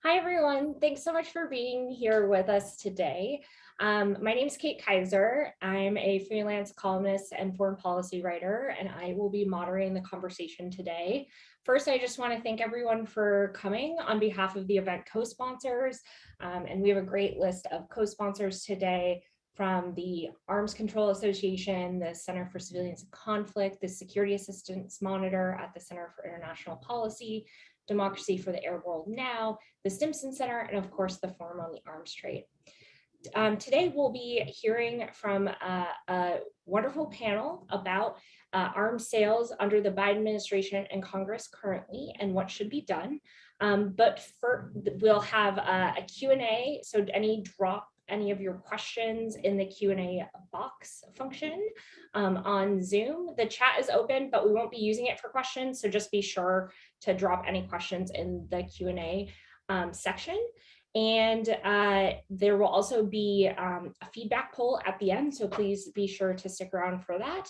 Hi, everyone. Thanks so much for being here with us today. My name is Kizer. I'm a freelance columnist and foreign policy writer, and I will be moderating the conversation today. First, I just want to thank everyone for coming on behalf of the event co-sponsors. And we have a great list of co-sponsors today from the Arms Control Association, the Center for Civilians in Conflict, the Security Assistance Monitor at the Center for International Policy, Democracy for the Arab World Now, the Stimson Center, and of course, the Forum on the Arms Trade. Today, we'll be hearing from a wonderful panel about arms sales under the Biden administration and Congress currently and what should be done. We'll have a Q&A, so drop any of your questions in the Q&A box function on Zoom. The chat is open, but we won't be using it for questions, so just be sure to drop any questions in the Q&A section. And there will also be a feedback poll at the end, so please be sure to stick around for that.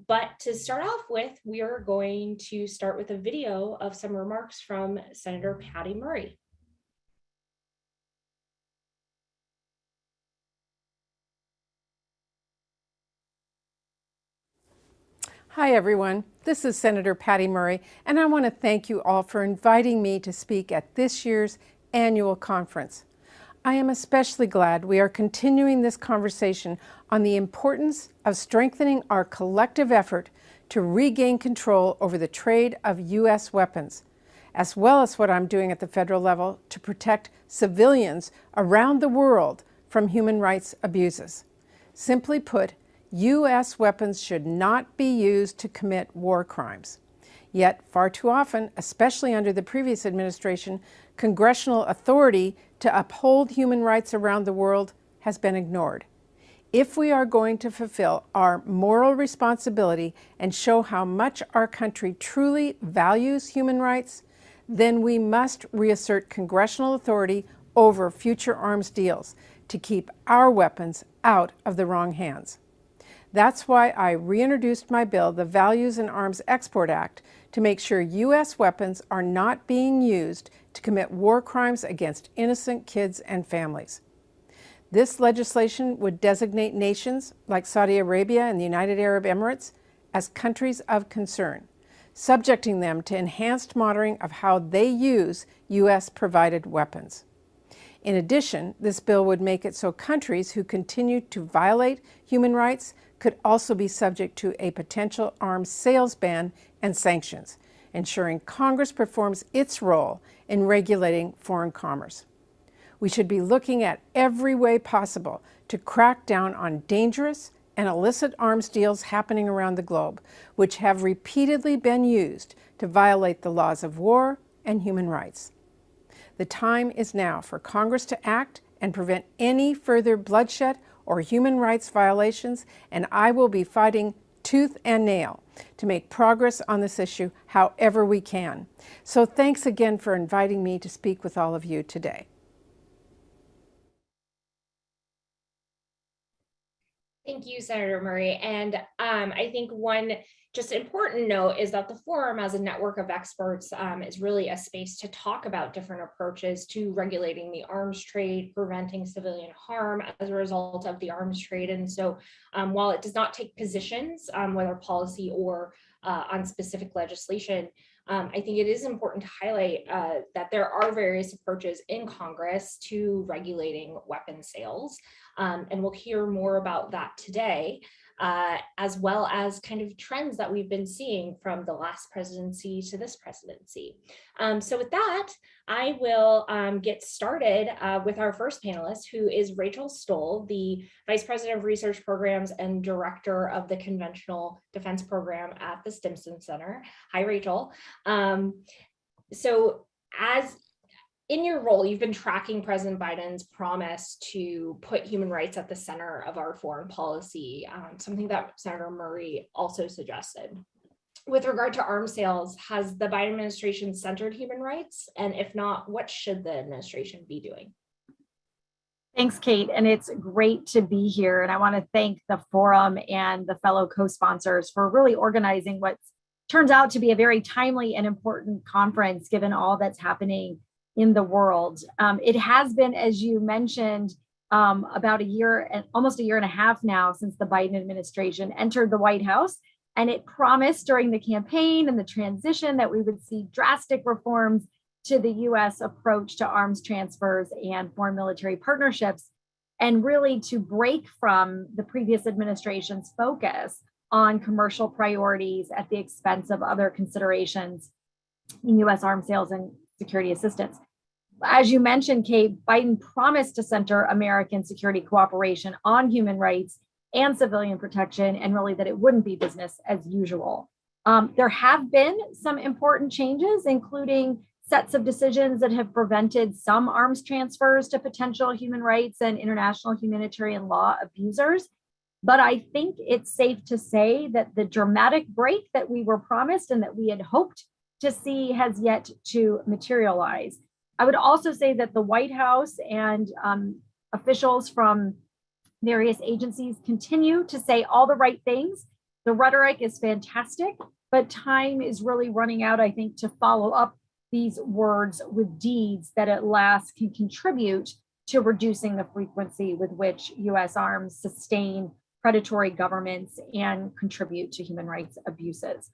But to start off with, we are going to start with a video of some remarks from Senator Patty Murray. Hi, everyone. This is Senator Patty Murray, and I want to thank you all for inviting me to speak at this year's annual conference. I am especially glad we are continuing this conversation on the importance of strengthening our collective effort to regain control over the trade of U.S. weapons, as well as what I'm doing at the federal level to protect civilians around the world from human rights abuses. Simply put, U.S. weapons should not be used to commit war crimes. Yet, far too often, especially under the previous administration, congressional authority to uphold human rights around the world has been ignored. If we are going to fulfill our moral responsibility and show how much our country truly values human rights, then we must reassert congressional authority over future arms deals to keep our weapons out of the wrong hands. That's why I reintroduced my bill, the Values in Arms Export Act, to make sure U.S. weapons are not being used to commit war crimes against innocent kids and families. This legislation would designate nations like Saudi Arabia and the United Arab Emirates as countries of concern, subjecting them to enhanced monitoring of how they use U.S.-provided weapons. In addition, this bill would make it so countries who continue to violate human rights could also be subject to a potential arms sales ban and sanctions, ensuring Congress performs its role in regulating foreign commerce. We should be looking at every way possible to crack down on dangerous and illicit arms deals happening around the globe, which have repeatedly been used to violate the laws of war and human rights. The time is now for Congress to act and prevent any further bloodshed or human rights violations, and I will be fighting tooth and nail to make progress on this issue however we can. So thanks again for inviting me to speak with all of you today. Thank you, Senator Murray. And I think one just important note is that the forum as a network of experts is really a space to talk about different approaches to regulating the arms trade, preventing civilian harm as a result of the arms trade. And so while it does not take positions, whether policy or on specific legislation, I think it is important to highlight that there are various approaches in Congress to regulating weapon sales. And we'll hear more about that today, as well as kind of trends that we've been seeing from the last presidency to this presidency. So with that, I will get started with our first panelist, who is Rachel Stohl, the Vice President of Research Programs and Director of the Conventional Defense Program at the Stimson Center. Hi, Rachel. So as in your role, you've been tracking President Biden's promise to put human rights at the center of our foreign policy, something that Senator Murray also suggested. With regard to arms sales, has the Biden administration centered human rights? And if not, what should the administration be doing? Thanks, Kate, and it's great to be here. And I want to thank the forum and the fellow co-sponsors for really organizing what turns out to be a very timely and important conference, given all that's happening in the world. It has been, as you mentioned, about a year and almost a year and a half now since the Biden administration entered the White House. And it promised during the campaign and the transition that we would see drastic reforms to the US approach to arms transfers and foreign military partnerships, and really to break from the previous administration's focus on commercial priorities at the expense of other considerations in US arms sales and security assistance. As you mentioned, Kate, Biden promised to center American security cooperation on human rights and civilian protection, and really that it wouldn't be business as usual. There have been some important changes, including sets of decisions that have prevented some arms transfers to potential human rights and international humanitarian law abusers. But I think it's safe to say that the dramatic break that we were promised and that we had hoped to see has yet to materialize. I would also say that the White House and officials from various agencies continue to say all the right things. The rhetoric is fantastic, but time is really running out, I think, to follow up these words with deeds that at last can contribute to reducing the frequency with which US arms sustain predatory governments and contribute to human rights abuses.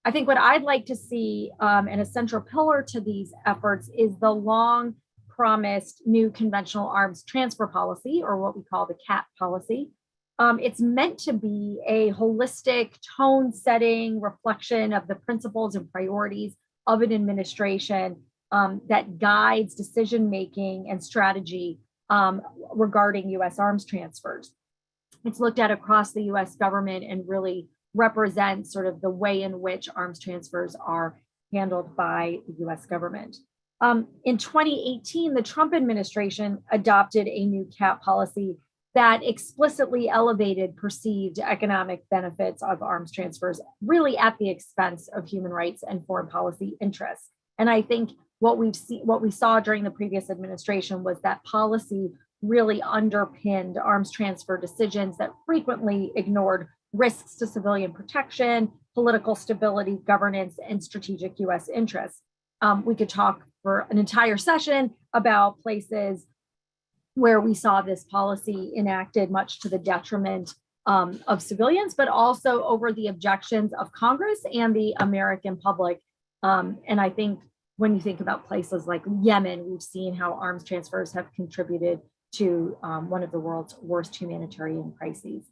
I think what I'd like to see, and a central pillar to these efforts, is the long promised new conventional arms transfer policy, or what we call the CAT policy. It's meant to be a holistic, tone-setting reflection of the principles and priorities of an administration that guides decision-making and strategy regarding US arms transfers. It's looked at across the US government and really represents sort of the way in which arms transfers are handled by the US government. In 2018, the Trump administration adopted a new CAT policy that explicitly elevated perceived economic benefits of arms transfers, really at the expense of human rights and foreign policy interests. And I think what we saw during the previous administration was that policy really underpinned arms transfer decisions that frequently ignored risks to civilian protection, political stability, governance, and strategic US interests. We could talk for an entire session about places where we saw this policy enacted much to the detriment of civilians, but also over the objections of Congress and the American public. And I think when you think about places like Yemen, we've seen how arms transfers have contributed to one of the world's worst humanitarian crises.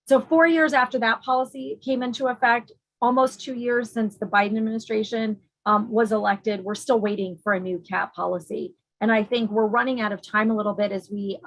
So 4 years after that policy came into effect, almost 2 years since the Biden administration was elected, we're still waiting for a new CAT policy. And I think we're running out of time a little bit as we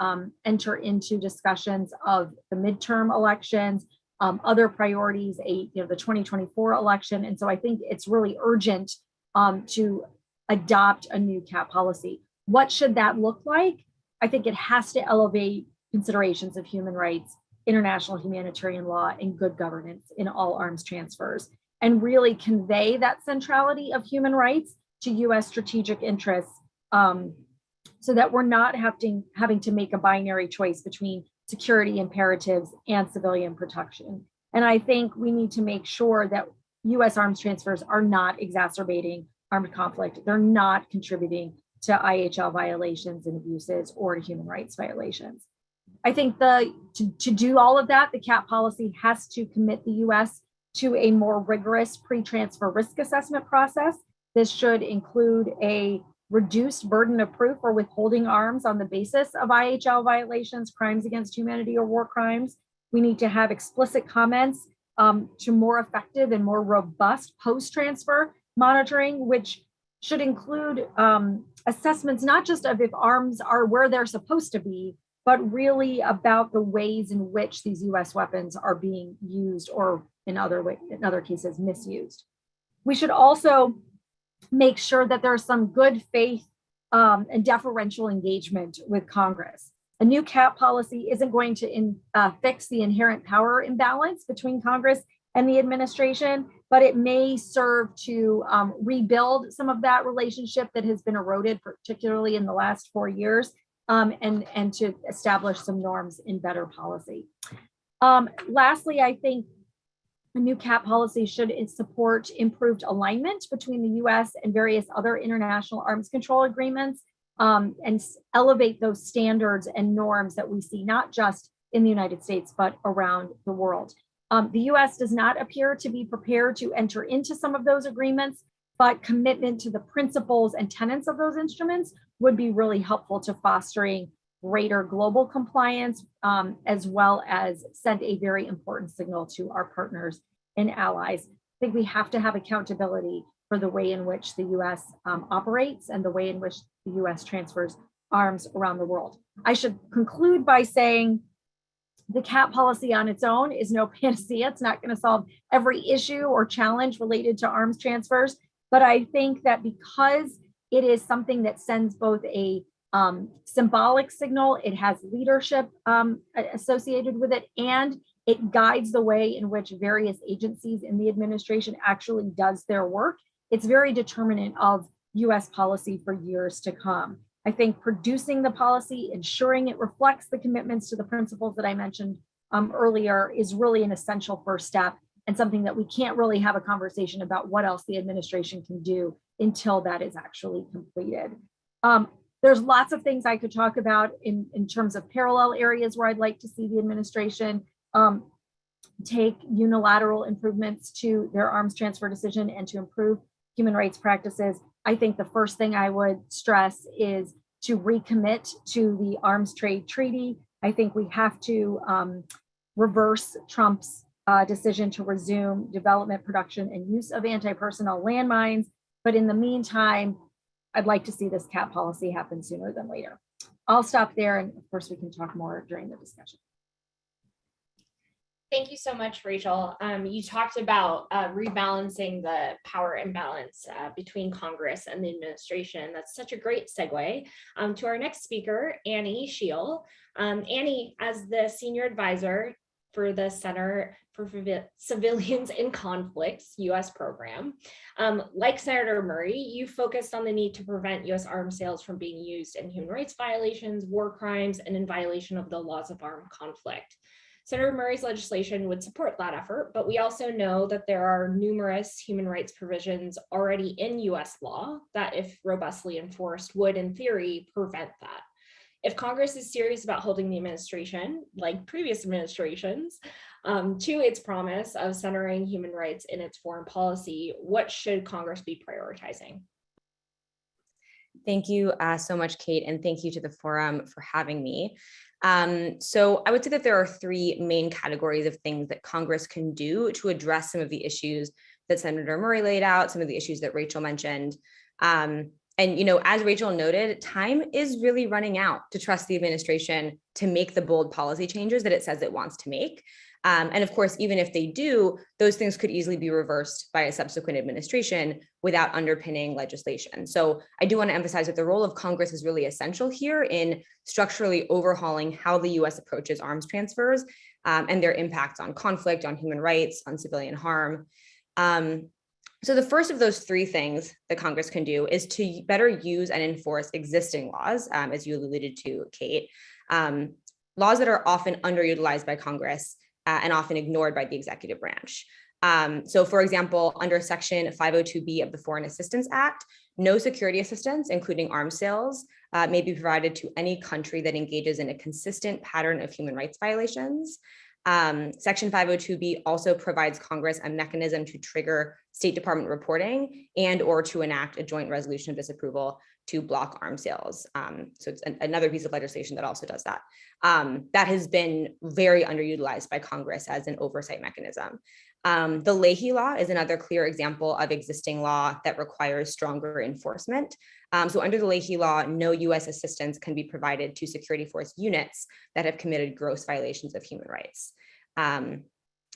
enter into discussions of the midterm elections, other priorities, the 2024 election. And so I think it's really urgent to adopt a new CAT policy. What should that look like? I think it has to elevate considerations of human rights, international humanitarian law, and good governance in all arms transfers, and really convey that centrality of human rights to US strategic interests, so that we're not having to make a binary choice between security imperatives and civilian protection. And I think we need to make sure that US arms transfers are not exacerbating armed conflict. They're not contributing to IHL violations and abuses or to human rights violations. I think to do all of that, the CAT policy has to commit the US to a more rigorous pre-transfer risk assessment process. This should include a reduced burden of proof for withholding arms on the basis of IHL violations, crimes against humanity, or war crimes. We need to have explicit comments to more effective and more robust post-transfer monitoring, which should include assessments not just of if arms are where they're supposed to be, but really about the ways in which these US weapons are being used, or in other cases, misused. We should also make sure that there's some good faith and deferential engagement with Congress. A new CAT policy isn't going to fix the inherent power imbalance between Congress and the administration, but it may serve to rebuild some of that relationship that has been eroded, particularly in the last 4 years, and to establish some norms in better policy. Lastly, I think A new CAP policy should support improved alignment between the US and various other international arms control agreements, and elevate those standards and norms that we see not just in the United States, but around the world. The US does not appear to be prepared to enter into some of those agreements, but commitment to the principles and tenets of those instruments would be really helpful to fostering greater global compliance, as well as send a very important signal to our partners and allies. I think we have to have accountability for the way in which the US operates and the way in which the US transfers arms around the world. I should conclude by saying the CAP policy on its own is no panacea. It's not going to solve every issue or challenge related to arms transfers. But I think that because it is something that sends both a symbolic signal, it has leadership associated with it, and it guides the way in which various agencies in the administration actually does their work. It's very determinant of US policy for years to come. I think producing the policy, ensuring it reflects the commitments to the principles that I mentioned earlier is really an essential first step, and something that we can't really have a conversation about what else the administration can do until that is actually completed. There's lots of things I could talk about in terms of parallel areas where I'd like to see the administration take unilateral improvements to their arms transfer decision and to improve human rights practices. I think the first thing I would stress is to recommit to the arms trade treaty. I think we have to reverse Trump's decision to resume development, production, and use of anti-personnel landmines. But in the meantime, I'd like to see this CAP policy happen sooner than later. I'll stop there, and of course we can talk more during the discussion. Thank you so much, Rachel. You talked about rebalancing the power imbalance between Congress and the administration. That's such a great segue to our next speaker, Annie Shiel. Annie, as the senior advisor for the Center for Civilians in Conflicts U.S. program. Like Senator Murray, you focused on the need to prevent U.S. arms sales from being used in human rights violations, war crimes, and in violation of the laws of armed conflict. Senator Murray's legislation would support that effort, but we also know that there are numerous human rights provisions already in U.S. law that, if robustly enforced, would, in theory, prevent that. If Congress is serious about holding the administration, like previous administrations, to its promise of centering human rights in its foreign policy, what should Congress be prioritizing? Thank you so much, Kate, and thank you to the forum for having me. So I would say that there are three main categories of things that Congress can do to address some of the issues that Senator Murray laid out, some of the issues that Rachel mentioned. And, you know, as Rachel noted, time is really running out to trust the administration to make the bold policy changes that it says it wants to make. And of course, even if they do, those things could easily be reversed by a subsequent administration without underpinning legislation. So I do want to emphasize that the role of Congress is really essential here in structurally overhauling how the US approaches arms transfers and their impacts on conflict, on human rights, on civilian harm. So the first of those three things that Congress can do is to better use and enforce existing laws, as you alluded to, Kate, laws that are often underutilized by Congress and often ignored by the executive branch. So for example, under Section 502B of the Foreign Assistance Act, no security assistance, including arms sales, may be provided to any country that engages in a consistent pattern of human rights violations. Section 502B also provides Congress a mechanism to trigger State Department reporting and or to enact a joint resolution of disapproval to block arms sales. So it's another piece of legislation that also does that. That has been very underutilized by Congress as an oversight mechanism. The Leahy Law is another clear example of existing law that requires stronger enforcement. So under the Leahy Law, no US assistance can be provided to security force units that have committed gross violations of human rights.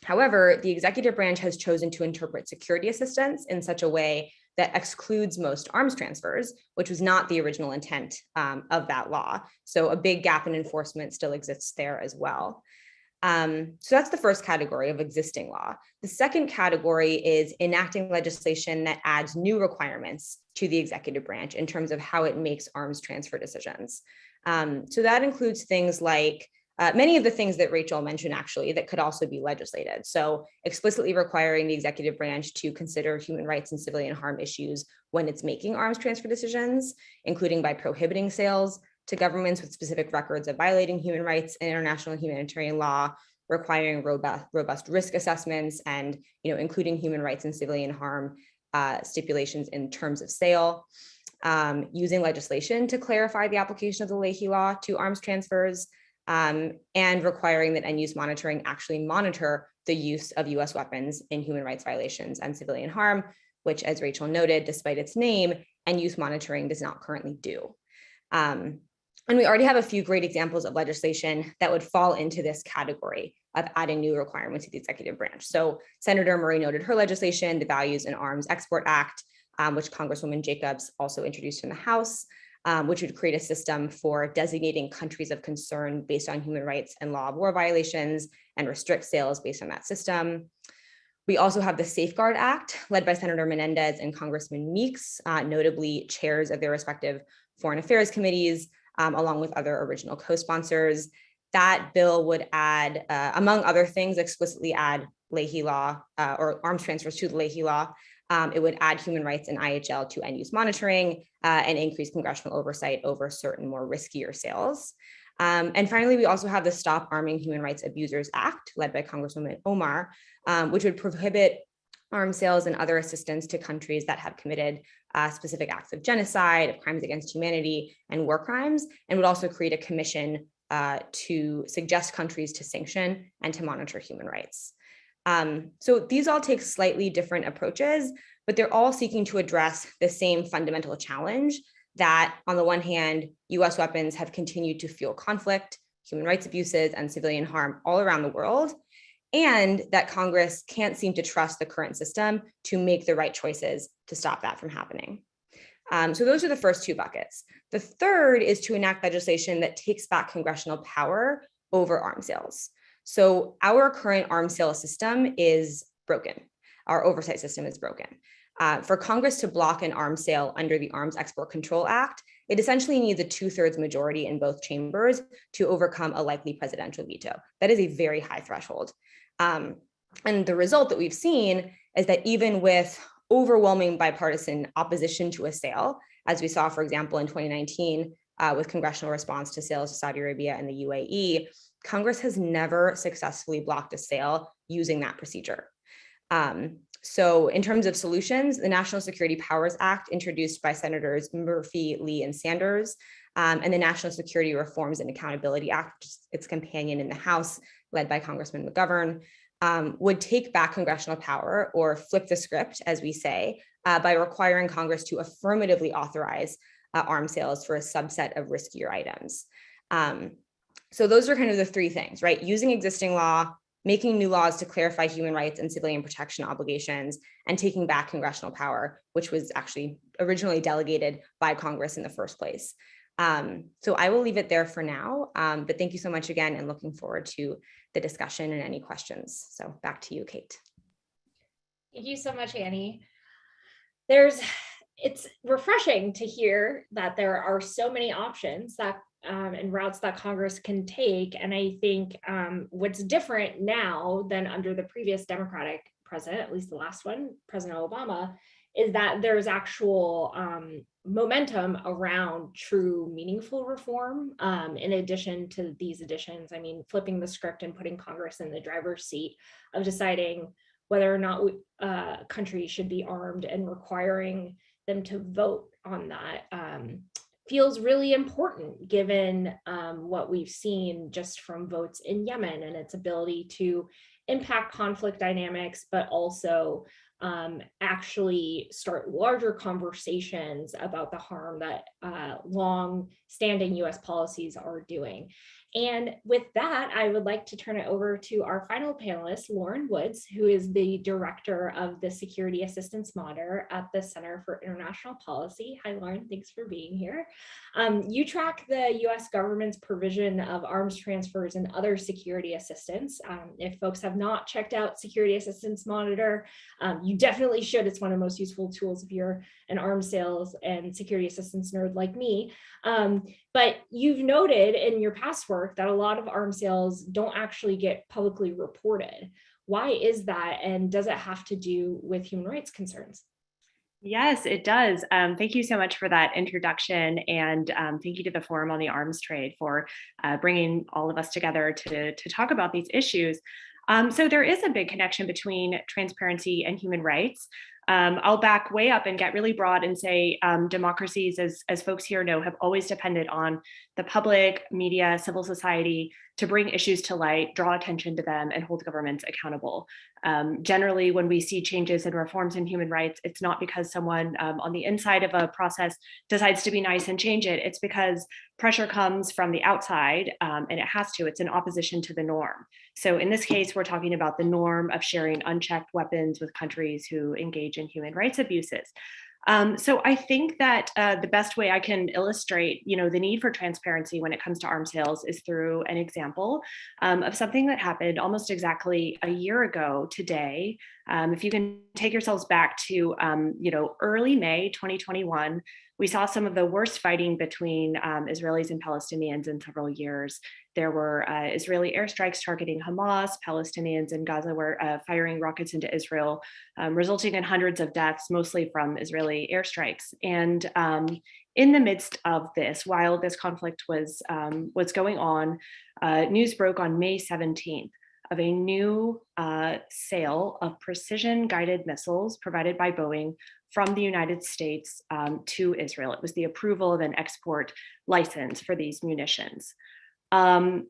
However, the executive branch has chosen to interpret security assistance in such a way that excludes most arms transfers, which was not the original intent of that law. So a big gap in enforcement still exists there as well. So that's the first category of existing law. The second category is enacting legislation that adds new requirements to the executive branch in terms of how it makes arms transfer decisions. So that includes things like many of the things that Rachel mentioned actually that could also be legislated. So explicitly requiring the executive branch to consider human rights and civilian harm issues when it's making arms transfer decisions, including by prohibiting sales to governments with specific records of violating human rights and international humanitarian law, requiring robust risk assessments, and including human rights and civilian harm stipulations in terms of sale, using legislation to clarify the application of the Leahy Law to arms transfers, and requiring that end-use monitoring actually monitor the use of US weapons in human rights violations and civilian harm, which, as Rachel noted, despite its name, end-use monitoring does not currently do. And we already have a few great examples of legislation that would fall into this category of adding new requirements to the executive branch. So Senator Murray noted her legislation, the Values in Arms Export Act, which Congresswoman Jacobs also introduced in the House, which would create a system for designating countries of concern based on human rights and law of war violations and restrict sales based on that system. We also have the Safeguard Act, led by Senator Menendez and Congressman Meeks, notably chairs of their respective foreign affairs committees, along with other original co-sponsors. That bill would add, among other things, explicitly add Leahy Law or arms transfers to the Leahy Law. It would add human rights and IHL to end-use monitoring and increase congressional oversight over certain more riskier sales. And finally, we also have the Stop Arming Human Rights Abusers Act, led by Congresswoman Omar, which would prohibit arms sales and other assistance to countries that have committed specific acts of genocide, of crimes against humanity, and war crimes, and would also create a commission to suggest countries to sanction and to monitor human rights. So these all take slightly different approaches, but they're all seeking to address the same fundamental challenge that, on the one hand, US weapons have continued to fuel conflict, human rights abuses, and civilian harm all around the world, and that Congress can't seem to trust the current system to make the right choices to stop that from happening. So those are the first two buckets. The third is to enact legislation that takes back congressional power over arms sales. So our current arms sales system is broken. Our oversight system is broken. For Congress to block an arms sale under the Arms Export Control Act, it essentially needs a 2/3 majority in both chambers to overcome a likely presidential veto. That is a very high threshold. And the result that we've seen is that even with overwhelming bipartisan opposition to a sale, as we saw, for example, in 2019 with congressional response to sales to Saudi Arabia and the UAE, Congress has never successfully blocked a sale using that procedure. So in terms of solutions, the National Security Powers Act, introduced by Senators Murphy, Lee, and Sanders, and the National Security Reforms and Accountability Act, which is its companion in the House, led by Congressman McGovern, would take back congressional power, or flip the script, as we say, by requiring Congress to affirmatively authorize arms sales for a subset of riskier items. So those are kind of the three things, right? Using existing law, making new laws to clarify human rights and civilian protection obligations, and taking back congressional power, which was actually originally delegated by Congress in the first place. So I will leave it there for now, but thank you so much again, and looking forward to the discussion and any questions. So back to you, Kate. Thank you so much, Annie. It's refreshing to hear that there are so many options that and routes that Congress can take. And I think what's different now than under the previous Democratic president, at least the last one, President Obama, is that there's actual momentum around true meaningful reform. In addition to these additions, I mean, flipping the script and putting Congress in the driver's seat of deciding whether or not countries should be armed and requiring them to vote on that feels really important, given what we've seen just from votes in Yemen and its ability to impact conflict dynamics, but also actually start larger conversations about the harm that long-standing US policies are doing. And with that, I would like to turn it over to our final panelist, Lauren Woods, who is the director of the Security Assistance Monitor at the Center for International Policy. Hi, Lauren, thanks for being here. You track the US government's provision of arms transfers and other security assistance. If folks have not checked out Security Assistance Monitor, you You definitely should. It's one of the most useful tools if you're an arms sales and security assistance nerd like me. But you've noted in your past work that a lot of arms sales don't actually get publicly reported. Why is that? And does it have to do with human rights concerns? Yes, it does. Thank you so much for that introduction, and thank you to the Forum on the Arms Trade for bringing all of us together to talk about these issues. So there is a big connection between transparency and human rights. I'll back way up and get really broad and say democracies, as folks here know, have always depended on the public, media, civil society to bring issues to light, draw attention to them, and hold governments accountable. Generally, when we see changes and reforms in human rights, it's not because someone on the inside of a process decides to be nice and change it. It's because pressure comes from the outside, and it has to. It's in opposition to the norm. So in this case, we're talking about the norm of sharing unchecked weapons with countries who engage in human rights abuses. So I think that the best way I can illustrate, the need for transparency when it comes to arms sales is through an example of something that happened almost exactly a year ago today. If you can take yourselves back to, early May 2021, we saw some of the worst fighting between Israelis and Palestinians in several years. There were Israeli airstrikes targeting Hamas. Palestinians in Gaza were firing rockets into Israel, resulting in hundreds of deaths, mostly from Israeli airstrikes. And in the midst of this, while this conflict was going on, news broke on May 17th of a new sale of precision-guided missiles provided by Boeing from the United States to Israel. It was the approval of an export license for these munitions. And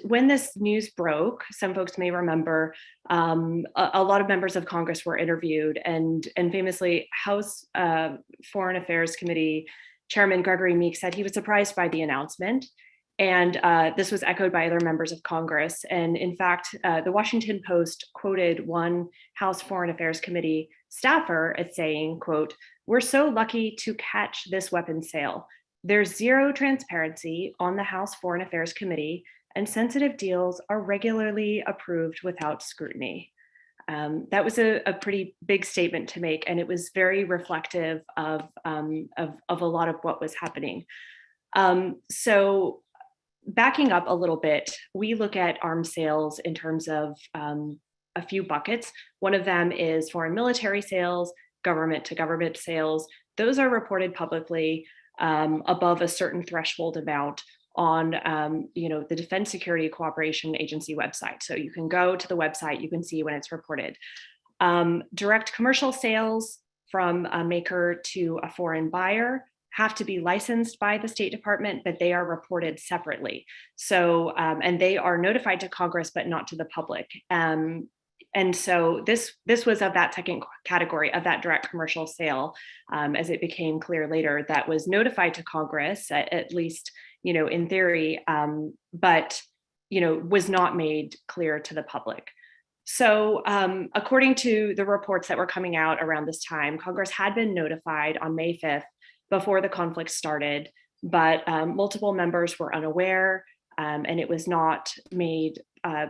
when this news broke, some folks may remember, a lot of members of Congress were interviewed, and famously House Foreign Affairs Committee Chairman Gregory Meek said he was surprised by the announcement. And this was echoed by other members of Congress. And in fact, the Washington Post quoted one House Foreign Affairs Committee staffer as saying, quote, "We're so lucky to catch this weapons sale. There's zero transparency on the House Foreign Affairs Committee, and sensitive deals are regularly approved without scrutiny." That was a pretty big statement to make, and it was very reflective of a lot of what was happening. So backing up a little bit, we look at arms sales in terms of a few buckets. One of them is foreign military sales, government to government sales. Those are reported publicly above a certain threshold amount on the Defense Security Cooperation Agency website. So you can go to the website, you can see when it's reported. Direct commercial sales from a maker to a foreign buyer have to be licensed by the State Department, but they are reported separately. So, and they are notified to Congress, but not to the public. And so this was of that second category of that direct commercial sale, as it became clear later, that was notified to Congress, at least, in theory, but, was not made clear to the public. So according to the reports that were coming out around this time, Congress had been notified on May 5th before the conflict started, but multiple members were unaware, and it was not made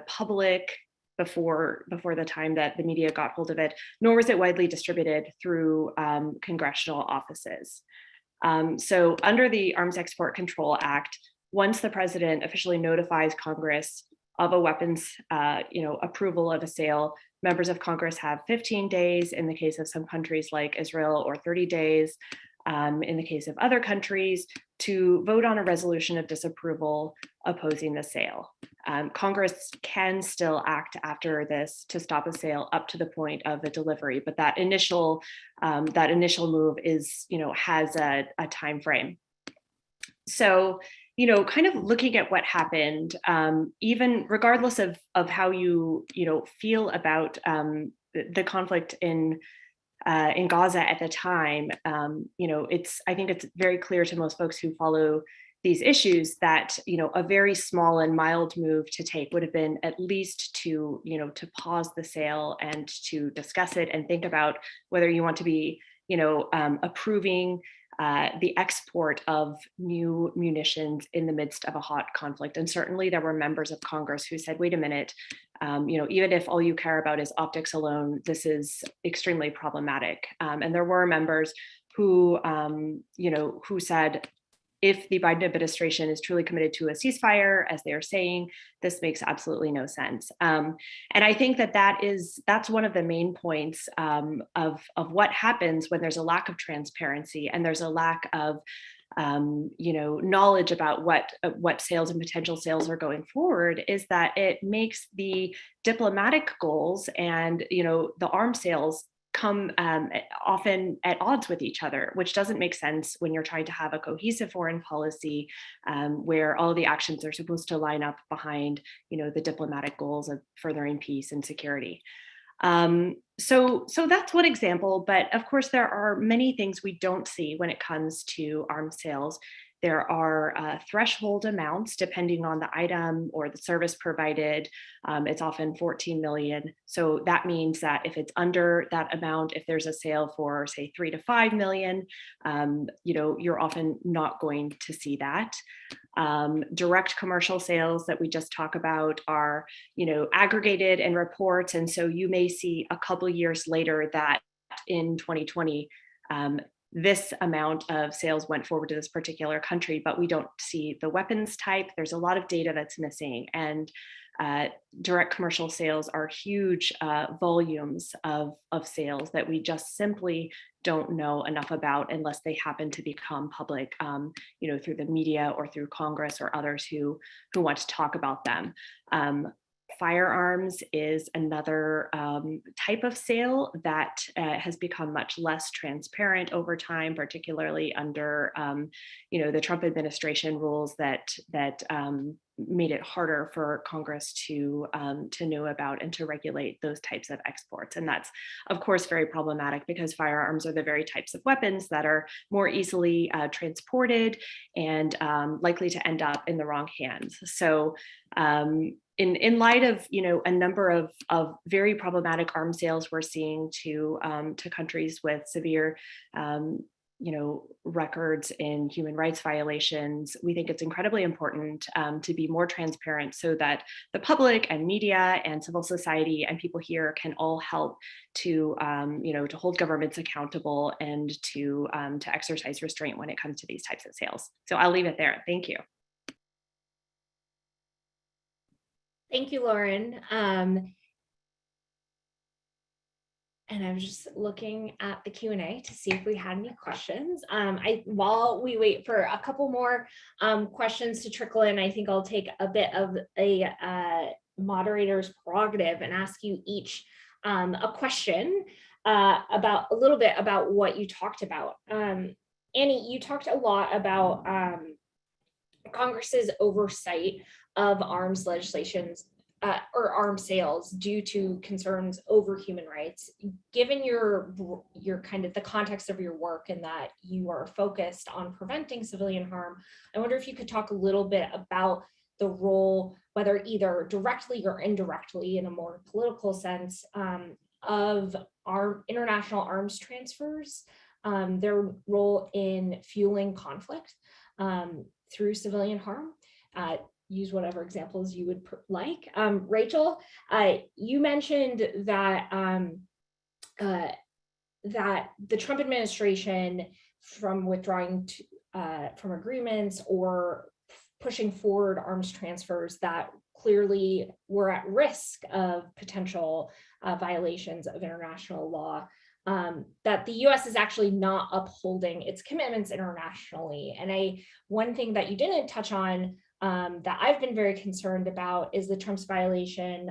public before the time that the media got hold of it, nor was it widely distributed through congressional offices. So under the Arms Export Control Act, once the president officially notifies Congress of a weapons approval of a sale, members of Congress have 15 days in the case of some countries like Israel, or 30 days in the case of other countries, to vote on a resolution of disapproval opposing the sale. Congress can still act after this to stop a sale up to the point of a delivery, but that initial move is, has a time frame. So, kind of looking at what happened, even regardless of how you feel about the conflict in Gaza at the time, I think it's very clear to most folks who follow these issues that, a very small and mild move to take would have been at least to pause the sale and to discuss it and think about whether you want to be, approving the export of new munitions in the midst of a hot conflict. And certainly there were members of Congress who said, wait a minute, even if all you care about is optics alone, this is extremely problematic. And there were members who, who said, if the Biden administration is truly committed to a ceasefire, as they are saying, this makes absolutely no sense. And I think that's one of the main points of what happens when there's a lack of transparency and there's a lack of knowledge about what sales and potential sales are going forward, is that it makes the diplomatic goals and the arms sales come often at odds with each other, which doesn't make sense when you're trying to have a cohesive foreign policy where all of the actions are supposed to line up behind the diplomatic goals of furthering peace and security. So that's one example, but of course there are many things we don't see when it comes to arms sales. There are threshold amounts depending on the item or the service provided. It's often 14 million. So that means that if it's under that amount, if there's a sale for say 3 to 5 million, you're often not going to see that. Direct commercial sales that we just talked about are, aggregated in reports. And so you may see a couple years later that in 2020, this amount of sales went forward to this particular country, but we don't see the weapons type. There's a lot of data that's missing, and direct commercial sales are huge volumes of sales that we just simply don't know enough about unless they happen to become public, through the media or through Congress or others who want to talk about them. Firearms is another type of sale that has become much less transparent over time, particularly under the Trump administration rules that made it harder for Congress to know about and to regulate those types of exports. And that's, of course, very problematic because firearms are the very types of weapons that are more easily transported and likely to end up in the wrong hands. So in light of a number of very problematic arms sales we're seeing to countries with severe records in human rights violations, we think it's incredibly important to be more transparent so that the public and media and civil society and people here can all help to to hold governments accountable and to exercise restraint when it comes to these types of sales. So I'll leave it there. Thank you. Thank you, Lauren. And I was just looking at the Q&A to see if we had any questions. While we wait for a couple more questions to trickle in, I think I'll take a bit of a moderator's prerogative and ask you each a question about a little bit about what you talked about. Annie, you talked a lot about Congress's oversight of arms legislations or arms sales due to concerns over human rights. Given your kind of the context of your work and that you are focused on preventing civilian harm, I wonder if you could talk a little bit about the role, whether either directly or indirectly in a more political sense, of our international arms transfers, their role in fueling conflict through civilian harm. Use whatever examples you would like. Rachel, you mentioned that that the Trump administration, from withdrawing from agreements or pushing forward arms transfers that clearly were at risk of potential violations of international law, that the US is actually not upholding its commitments internationally. And one thing that you didn't touch on that I've been very concerned about is the Trump's violation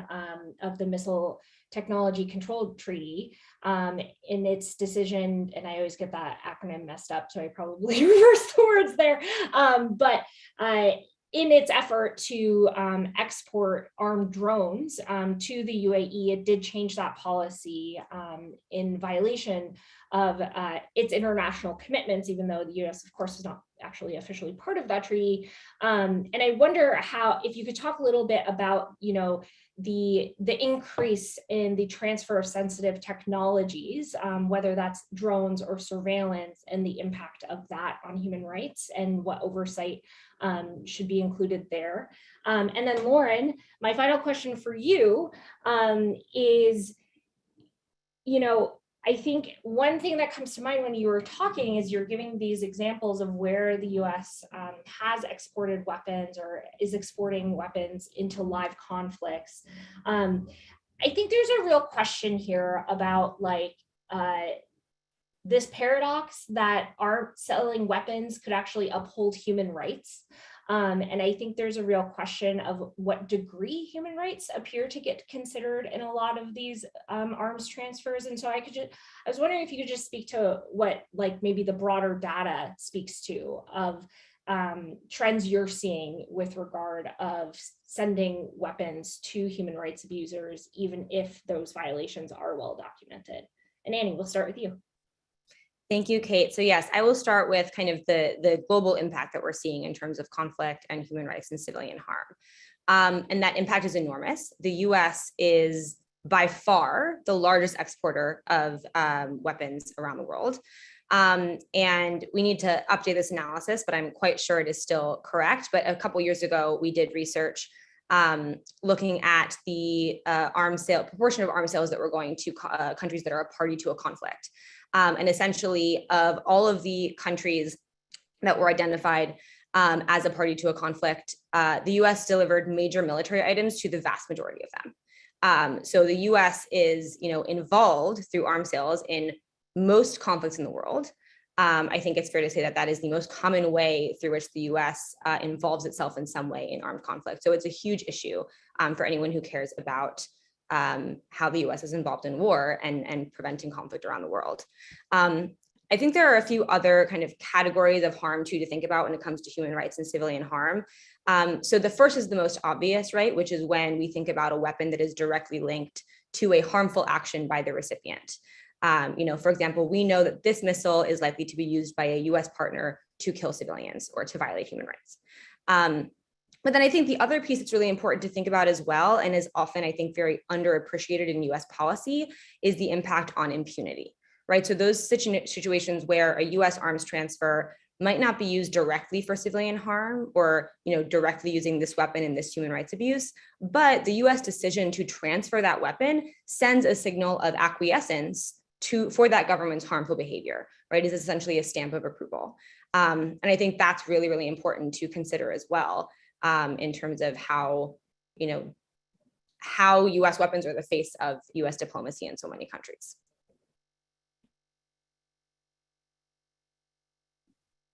of the Missile Technology Control Treaty in its decision, and I always get that acronym messed up, so I probably reverse the words there, but in its effort to export armed drones to the UAE, it did change that policy in violation of its international commitments, even though the US, of course, is not actually actually officially part of that treaty. And I wonder how, if you could talk a little bit about, the increase in the transfer of sensitive technologies, whether that's drones or surveillance, and the impact of that on human rights and what oversight should be included there. And then Lauren, my final question for you is, I think one thing that comes to mind when you were talking is you're giving these examples of where the US has exported weapons or is exporting weapons into live conflicts. I think there's a real question here about this paradox that our selling weapons could actually uphold human rights. And I think there's a real question of what degree human rights appear to get considered in a lot of these arms transfers. And so I was wondering if you could just speak to what maybe the broader data speaks to of trends you're seeing with regard of sending weapons to human rights abusers, even if those violations are well documented. And Annie, we'll start with you. Thank you, Kate. So yes, I will start with kind of the global impact that we're seeing in terms of conflict and human rights and civilian harm. And that impact is enormous. The US is by far the largest exporter of weapons around the world. And we need to update this analysis, but I'm quite sure it is still correct. But a couple years ago, we did research looking at the proportion of arms sales that were going to countries that are a party to a conflict. And essentially, of all of the countries that were identified as a party to a conflict, the US delivered major military items to the vast majority of them. So the US is, involved through arms sales in most conflicts in the world. I think it's fair to say that that is the most common way through which the US involves itself in some way in armed conflict. So it's a huge issue for anyone who cares about how the US is involved in war and preventing conflict around the world. I think there are a few other kind of categories of harm too to think about when it comes to human rights and civilian harm. So the first is the most obvious, right? Which is when we think about a weapon that is directly linked to a harmful action by the recipient. For example, we know that this missile is likely to be used by a US partner to kill civilians or to violate human rights. But then I think the other piece that's really important to think about as well, and is often, I think, very underappreciated in US policy, is the impact on impunity, right? So those situations where a US arms transfer might not be used directly for civilian harm or, directly using this weapon in this human rights abuse, but the US decision to transfer that weapon sends a signal of acquiescence for that government's harmful behavior, right? Is essentially a stamp of approval. And I think that's really, really important to consider as well. In terms of how US weapons are the face of US diplomacy in so many countries.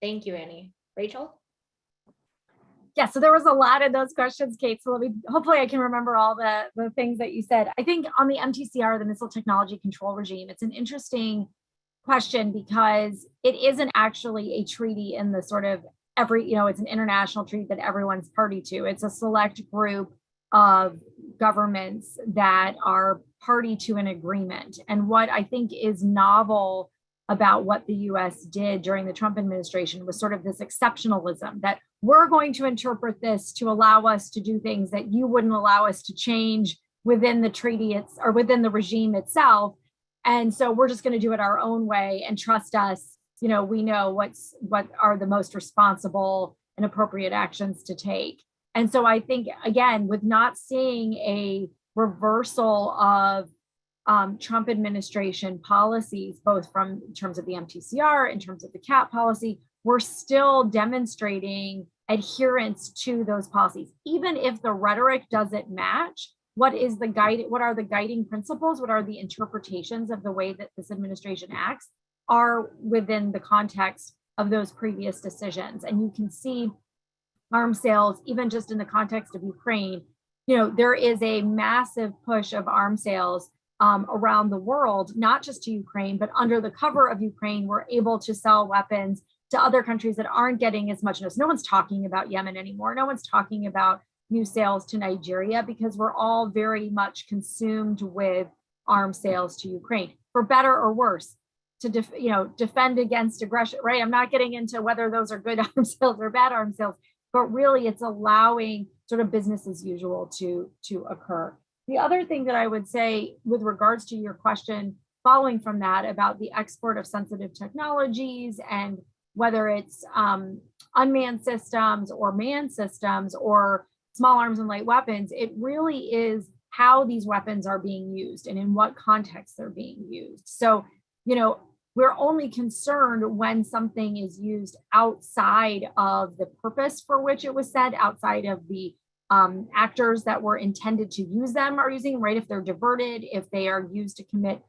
Thank you, Annie. Rachel? Yeah, so there was a lot of those questions, Kate. So hopefully I can remember all the things that you said. I think on the MTCR, the Missile Technology Control Regime, it's an interesting question because it isn't actually a treaty in the sort of it's an international treaty that everyone's party to. It's a select group of governments that are party to an agreement. And what I think is novel about what the US did during the Trump administration was sort of this exceptionalism that we're going to interpret this to allow us to do things that you wouldn't allow us to change within the treaty or within the regime itself. And so we're just going to do it our own way and trust us. We know what are the most responsible and appropriate actions to take. And so I think, again, with not seeing a reversal of Trump administration policies, both in terms of the MTCR, in terms of the CAP policy, we're still demonstrating adherence to those policies. Even if the rhetoric doesn't match, what are the guiding principles? What are the interpretations of the way that this administration acts are within the context of those previous decisions. And you can see arms sales, even just in the context of Ukraine, there is a massive push of arms sales around the world, not just to Ukraine, but under the cover of Ukraine, we're able to sell weapons to other countries that aren't getting as much notice. No one's talking about Yemen anymore. No one's talking about new sales to Nigeria because we're all very much consumed with arms sales to Ukraine, for better or worse. defend against aggression, right? I'm not getting into whether those are good arms sales or bad arms sales, but really it's allowing sort of business as usual to occur. The other thing that I would say with regards to your question, following from that about the export of sensitive technologies and whether it's unmanned systems or manned systems or small arms and light weapons, it really is how these weapons are being used and in what context they're being used. So, we're only concerned when something is used outside of the purpose for which it was said, outside of the actors that were intended to use them are using, right? If they're diverted, if they are used to commit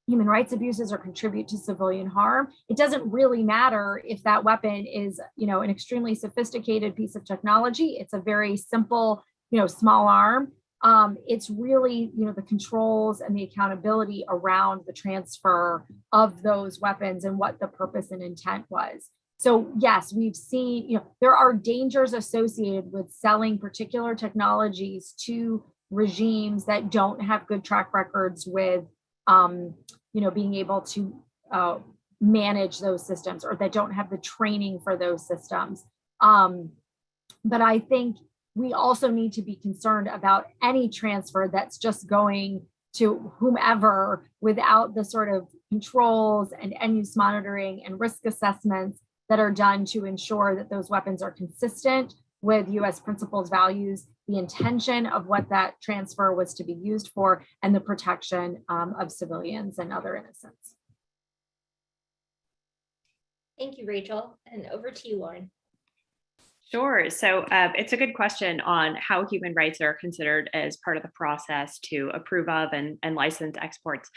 human rights abuses or contribute to civilian harm, it doesn't really matter if that weapon is, an extremely sophisticated piece of technology. It's a very simple, small arm. It's really, the controls and the accountability around the transfer of those weapons and what the purpose and intent was. So yes, we've seen, there are dangers associated with selling particular technologies to regimes that don't have good track records with, being able to manage those systems, or that don't have the training for those systems. But I think we also need to be concerned about any transfer that's just going to whomever without the sort of controls and end use monitoring and risk assessments that are done to ensure that those weapons are consistent with US principles, values, the intention of what that transfer was to be used for, and the protection of civilians and other innocents. Thank you, Rachel. And over to you, Lauren. Sure. So it's a good question on how human rights are considered as part of the process to approve of and license exports.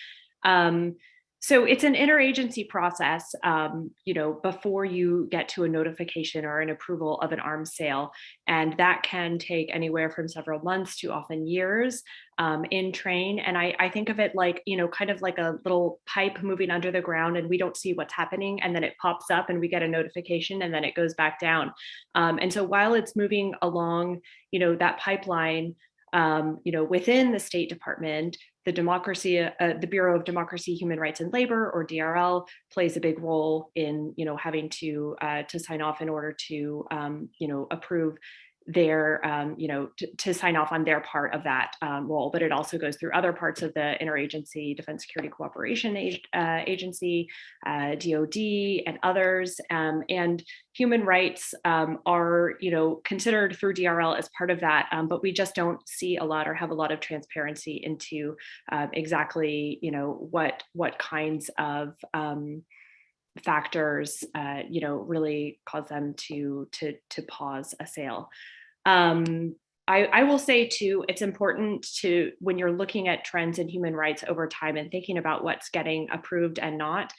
So it's an interagency process, before you get to a notification or an approval of an arms sale. And that can take anywhere from several months to often years in train. And I think of it like, kind of like a little pipe moving under the ground, and we don't see what's happening. And then it pops up and we get a notification, and then it goes back down. And so while it's moving along, that pipeline, within the State Department, the Bureau of Democracy, Human Rights and Labor, or DRL, plays a big role in, having to sign off in order to, approve their, to sign off on their part of that role. But it also goes through other parts of the Interagency Defense Security Cooperation Agency, DOD, and others. And human rights are, considered through DRL as part of that, but we just don't see a lot or have a lot of transparency into exactly, what kinds of factors, really cause them to pause a sale. I will say too, it's important to, when you're looking at trends in human rights over time and thinking about what's getting approved and not,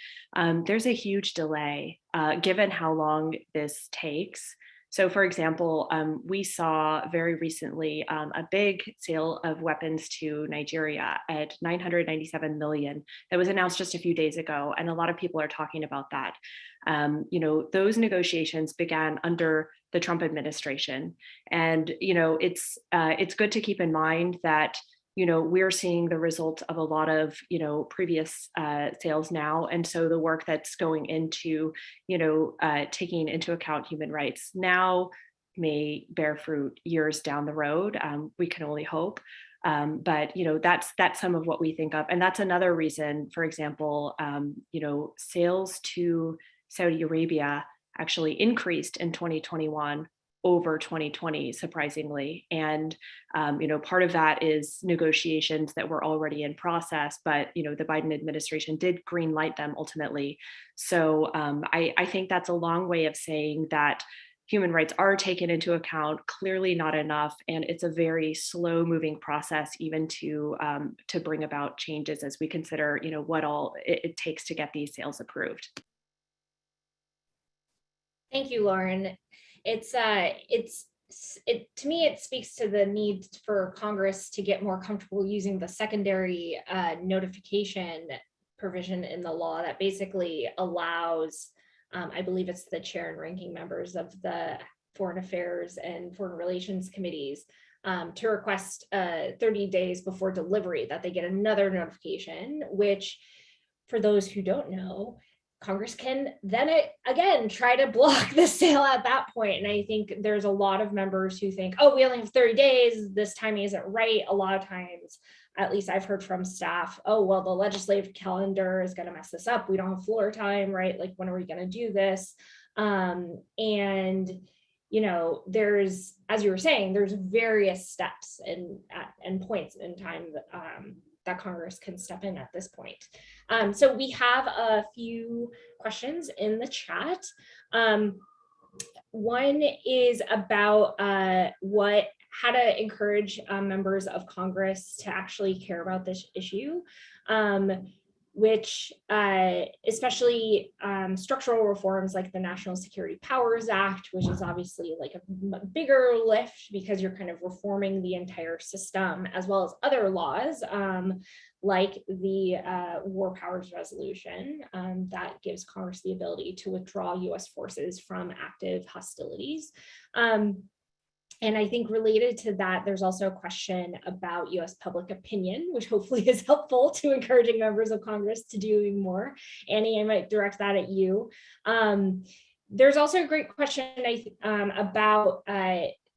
there's a huge delay given how long this takes. So for example, we saw very recently a big sale of weapons to Nigeria at 997 million that was announced just a few days ago. And a lot of people are talking about that. Those negotiations began under the Trump administration. And, it's good to keep in mind that, we're seeing the results of a lot of, previous sales now. And so the work that's going into, taking into account human rights now may bear fruit years down the road. We can only hope. But that's some of what we think of. And that's another reason, for example, sales to Saudi Arabia actually increased in 2021 over 2020, surprisingly. And, part of that is negotiations that were already in process, but, the Biden administration did green light them ultimately. So I think that's a long way of saying that human rights are taken into account, clearly not enough. And it's a very slow moving process, even to bring about changes as we consider, what all it takes to get these sales approved. Thank you, Lauren. To me, it speaks to the need for Congress to get more comfortable using the secondary notification provision in the law that basically allows, I believe it's the chair and ranking members of the Foreign Affairs and Foreign Relations committees to request 30 days before delivery that they get another notification, which for those who don't know, Congress can then again try to block the sale at that point. And I think there's a lot of members who think, oh, we only have 30 days, this timing isn't right. A lot of times, at least I've heard from staff, oh, well, the legislative calendar is going to mess this up. We don't have floor time, right? Like, when are we going to do this? And you know, there's, as you were saying, there's various steps and points in time that Congress can step in at this point. So we have a few questions in the chat. One is about how to encourage members of Congress to actually care about this issue, which especially structural reforms like the National Security Powers Act, which is obviously like a bigger lift because you're kind of reforming the entire system, as well as other laws like the War Powers Resolution that gives Congress the ability to withdraw US forces from active hostilities. And I think related to that, there's also a question about US public opinion, which hopefully is helpful to encouraging members of Congress to doing more. Annie, I might direct that at you. There's also a great question about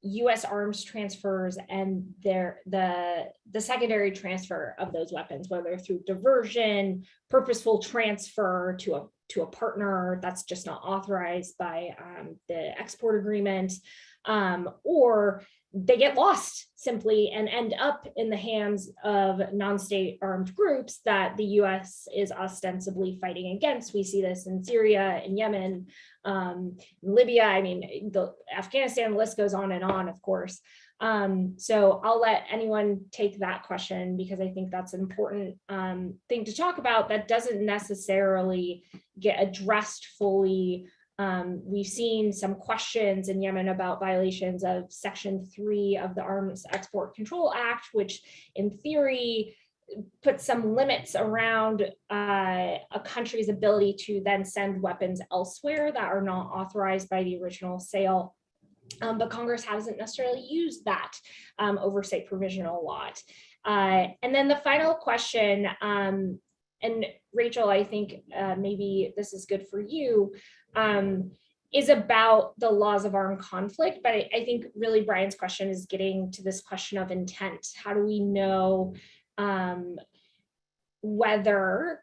US arms transfers and the secondary transfer of those weapons, whether through diversion, purposeful transfer to a partner that's just not authorized by the export agreement, or they get lost simply and end up in the hands of non-state armed groups that the US is ostensibly fighting against. We see this in Syria, in Yemen, Libya, I mean, Afghanistan, the list goes on, of course. So I'll let anyone take that question because I think that's an important thing to talk about that doesn't necessarily get addressed fully. We've seen some questions in Yemen about violations of Section 3 of the Arms Export Control Act, which in theory puts some limits around a country's ability to then send weapons elsewhere that are not authorized by the original sale. But Congress hasn't necessarily used that oversight provision a lot. And then the final question, and Rachel, I think maybe this is good for you, is about the laws of armed conflict. But I think really Brian's question is getting to this question of intent. How do we know whether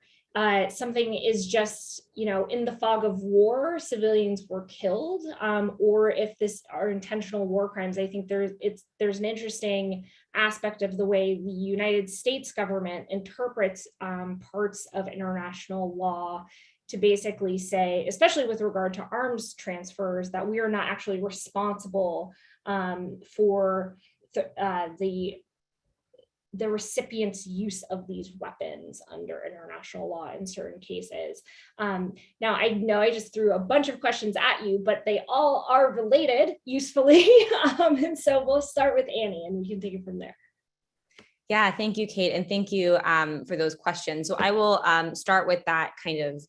something is just, you know, in the fog of war, civilians were killed, or if this are intentional war crimes? I think there's an interesting aspect of the way the United States government interprets parts of international law to basically say, especially with regard to arms transfers, that we are not actually responsible for the recipient's use of these weapons under international law in certain cases. Now, I know I just threw a bunch of questions at you, but they all are related usefully. And so we'll start with Annie and we can take it from there. Yeah, thank you, Kate. And thank you for those questions. So I will start with that kind of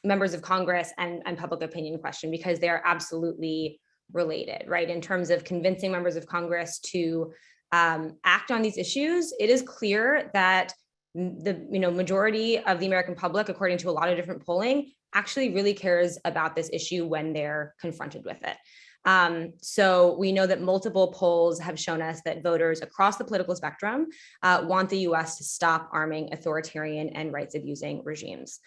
members of Congress and public opinion question, because they're absolutely related, right? In terms of convincing members of Congress to act on these issues, it is clear that the majority of the American public, according to a lot of different polling, actually really cares about this issue when they're confronted with it. So we know that multiple polls have shown us that voters across the political spectrum want the US to stop arming authoritarian and rights-abusing regimes.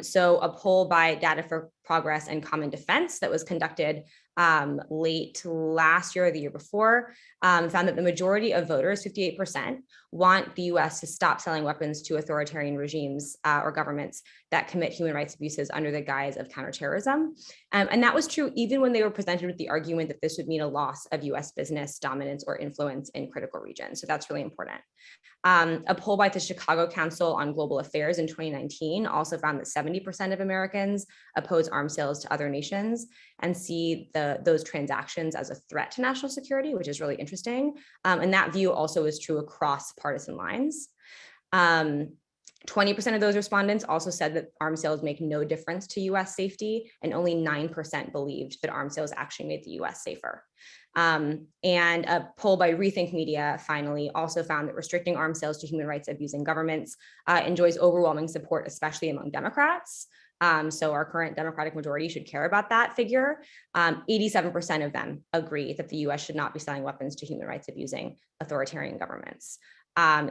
So a poll by Data for Progress and Common Defense that was conducted late last year or the year before found that the majority of voters, 58%, want the US to stop selling weapons to authoritarian regimes or governments that commit human rights abuses under the guise of counterterrorism. And that was true even when they were presented with the argument that this would mean a loss of US business dominance or influence in critical regions. So that's really important. A poll by the Chicago Council on Global Affairs in 2019 also found that 70% of Americans oppose arms sales to other nations and see those transactions as a threat to national security, which is really interesting. And that view also is true across partisan lines. 20% of those respondents also said that arms sales make no difference to US safety, and only 9% believed that arms sales actually made the US safer. And a poll by Rethink Media finally also found that restricting arms sales to human rights abusing governments enjoys overwhelming support, especially among Democrats. So our current Democratic majority should care about that figure. 87% of them agree that the US should not be selling weapons to human rights abusing authoritarian governments.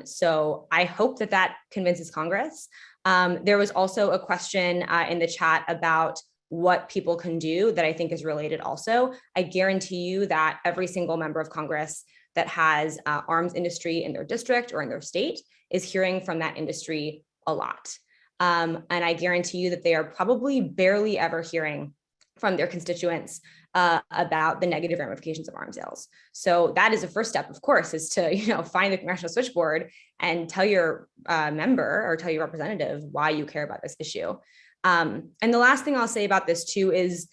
So I hope that that convinces Congress. There was also a question in the chat about what people can do that I think is related also. I guarantee you that every single member of Congress that has arms industry in their district or in their state is hearing from that industry a lot. And I guarantee you that they are probably barely ever hearing from their constituents about the negative ramifications of arms sales. So that is the first step, of course, is to find the congressional switchboard and tell your member or tell your representative why you care about this issue. And the last thing I'll say about this too is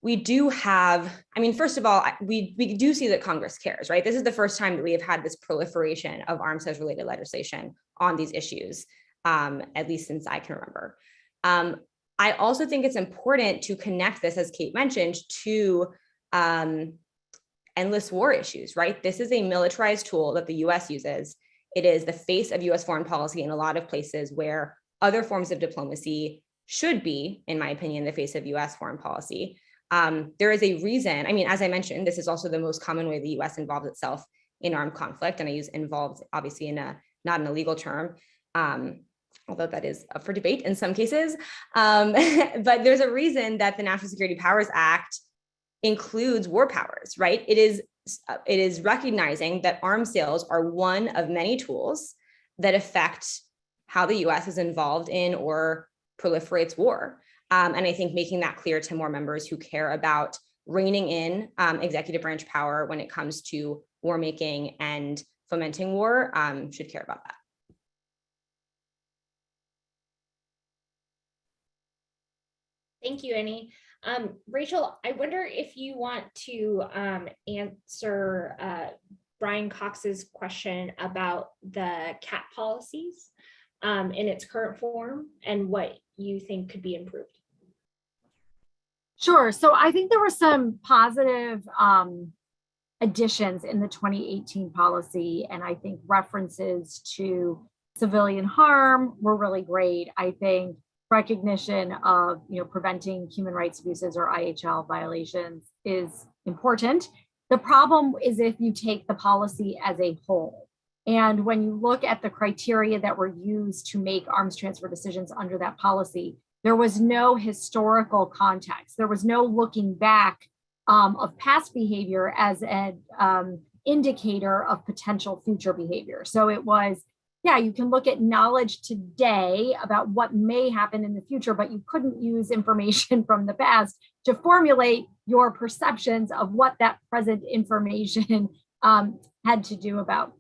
we do have, first of all, we do see that Congress cares, right? This is the first time that we have had this proliferation of arms sales related legislation on these issues, at least since I can remember. I also think it's important to connect this, as Kate mentioned, to endless war issues, right? This is a militarized tool that the US uses. It is the face of US foreign policy in a lot of places where other forms of diplomacy should be, in my opinion, the face of US foreign policy. There is a reason, as I mentioned, this is also the most common way the US involves itself in armed conflict. And I use involved, obviously, not in a legal term, although that is up for debate in some cases. But there's a reason that the National Security Powers Act includes war powers, right? It is recognizing that arms sales are one of many tools that affect how the US is involved in or proliferates war. And I think making that clear to more members who care about reining in executive branch power when it comes to war making and fomenting war should care about that. Thank you, Annie. Rachel, I wonder if you want to answer Brian Cox's question about the CAT policies in its current form and what you think could be improved. Sure. So I think there were some positive additions in the 2018 policy, and I think references to civilian harm were really great. I think recognition of preventing human rights abuses or IHL violations is important. The problem is if you take the policy as a whole. And when you look at the criteria that were used to make arms transfer decisions under that policy, there was no historical context. There was no looking back of past behavior as an indicator of potential future behavior. So it was, you can look at knowledge today about what may happen in the future, but you couldn't use information from the past to formulate your perceptions of what that present information had to do about.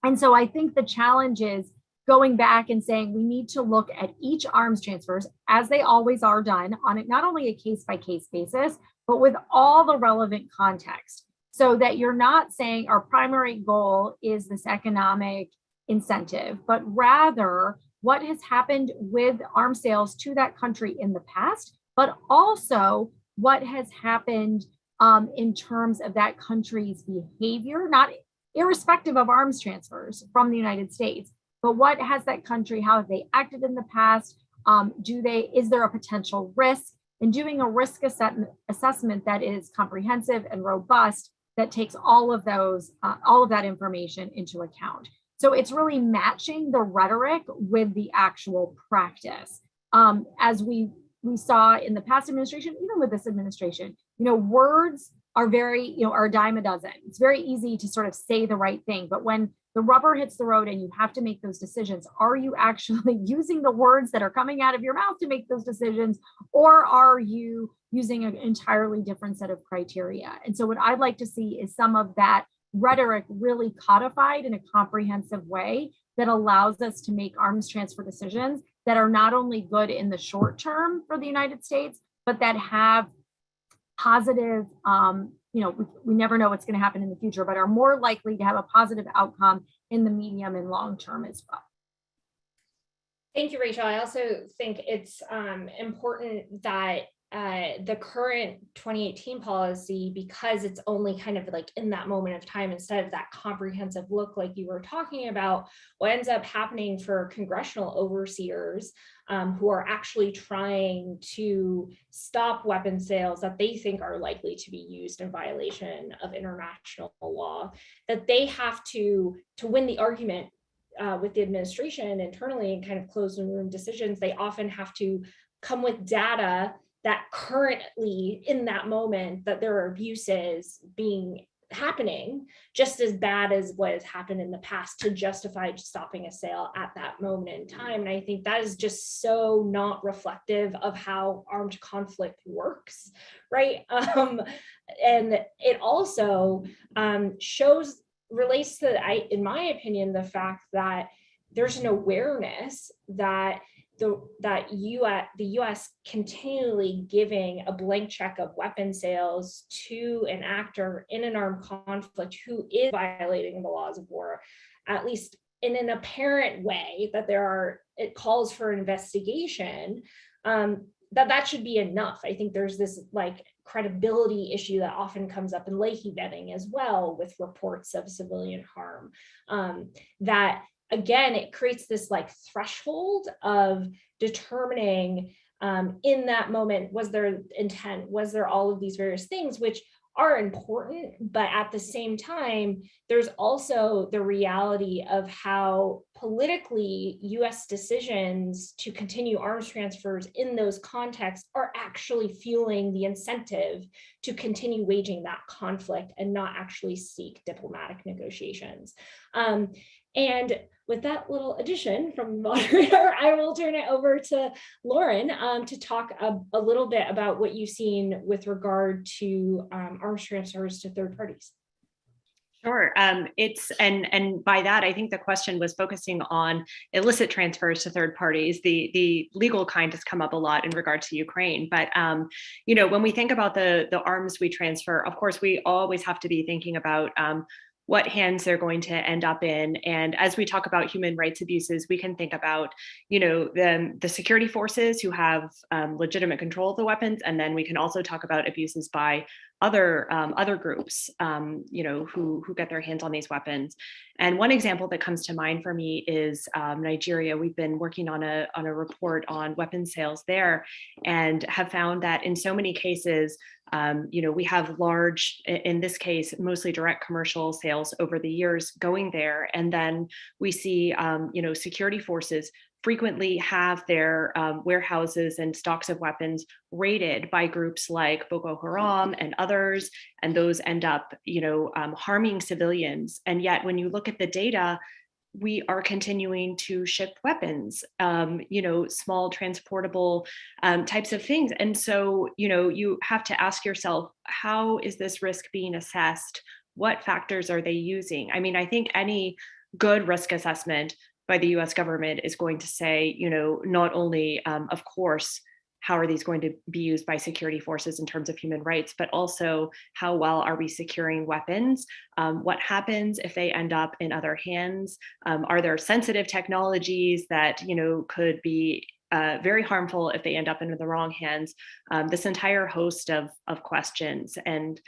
And so I think the challenge is going back and saying we need to look at each arms transfers, as they always are done, on it not only a case-by-case basis, but with all the relevant context, so that you're not saying our primary goal is this economic incentive, but rather what has happened with arms sales to that country in the past, but also what has happened in terms of that country's behavior, not irrespective of arms transfers from the United States, but what has that country, how have they acted in the past? Is there a potential risk? And doing a risk assessment that is comprehensive and robust, that takes all of that information into account. So it's really matching the rhetoric with the actual practice. As we saw in the past administration, even with this administration, words are are a dime a dozen. It's very easy to sort of say the right thing, but when the rubber hits the road and you have to make those decisions, are you actually using the words that are coming out of your mouth to make those decisions, or are you using an entirely different set of criteria? And so what I'd like to see is some of that rhetoric really codified in a comprehensive way that allows us to make arms transfer decisions that are not only good in the short term for the United States, but that have positive, we never know what's going to happen in the future, but are more likely to have a positive outcome in the medium and long term as well. Thank you, Rachel. I also think it's important that the current 2018 policy, because it's only kind of like in that moment of time, instead of that comprehensive look like you were talking about, what ends up happening for congressional overseers who are actually trying to stop weapon sales that they think are likely to be used in violation of international law, that they have to win the argument with the administration internally and kind of closed room decisions, they often have to come with data that currently in that moment that there are abuses happening just as bad as what has happened in the past to justify stopping a sale at that moment in time. And I think that is just so not reflective of how armed conflict works, right? And it also relates to, in my opinion, the fact that there's an awareness that the U.S. continually giving a blank check of weapon sales to an actor in an armed conflict who is violating the laws of war, at least in an apparent way, that it calls for investigation, that should be enough. I think there's this like credibility issue that often comes up in Leahy vetting as well with reports of civilian harm, that again, it creates this like threshold of determining in that moment, was there intent, was there all of these various things, which are important, but at the same time, there's also the reality of how politically US decisions to continue arms transfers in those contexts are actually fueling the incentive to continue waging that conflict and not actually seek diplomatic negotiations. And with that little addition from the moderator, I will turn it over to Lauren to talk a little bit about what you've seen with regard to arms transfers to third parties. Sure. And by that, I think the question was focusing on illicit transfers to third parties. The legal kind has come up a lot in regard to Ukraine. But, when we think about the arms we transfer, of course, we always have to be thinking about what hands they're going to end up in. And as we talk about human rights abuses, we can think about, the security forces who have legitimate control of the weapons. And then we can also talk about abuses by other groups, who get their hands on these weapons. And one example that comes to mind for me is Nigeria. We've been working on a report on weapons sales there, and have found that in so many cases, we have large, in this case, mostly direct commercial sales over the years going there. And then we see, security forces frequently have their warehouses and stocks of weapons raided by groups like Boko Haram and others, and those end up, harming civilians. And yet, when you look at the data, we are continuing to ship weapons, small transportable types of things. And so, you have to ask yourself, how is this risk being assessed? What factors are they using? I mean, I think any good risk assessment by the US government is going to say, not only, of course, how are these going to be used by security forces in terms of human rights, but also how well are we securing weapons? What happens if they end up in other hands? Are there sensitive technologies that, could be very harmful if they end up in the wrong hands? This entire host of questions. And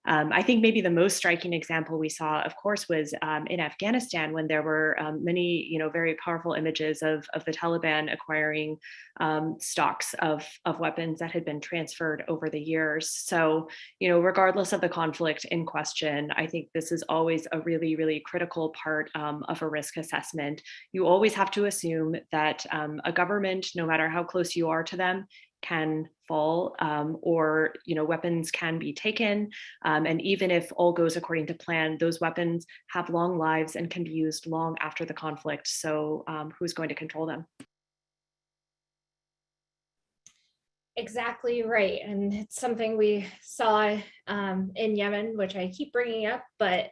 I think maybe the most striking example we saw, of course, was in Afghanistan, when there were many, very powerful images of the Taliban acquiring stocks of weapons that had been transferred over the years. So, regardless of the conflict in question, I think this is always a really, really critical part of a risk assessment. You always have to assume that a government, no matter how close you are to them, can fall, or weapons can be taken, and even if all goes according to plan, those weapons have long lives and can be used long after the conflict. So who's going to control them? Exactly right. And it's something we saw in Yemen, which I keep bringing up, but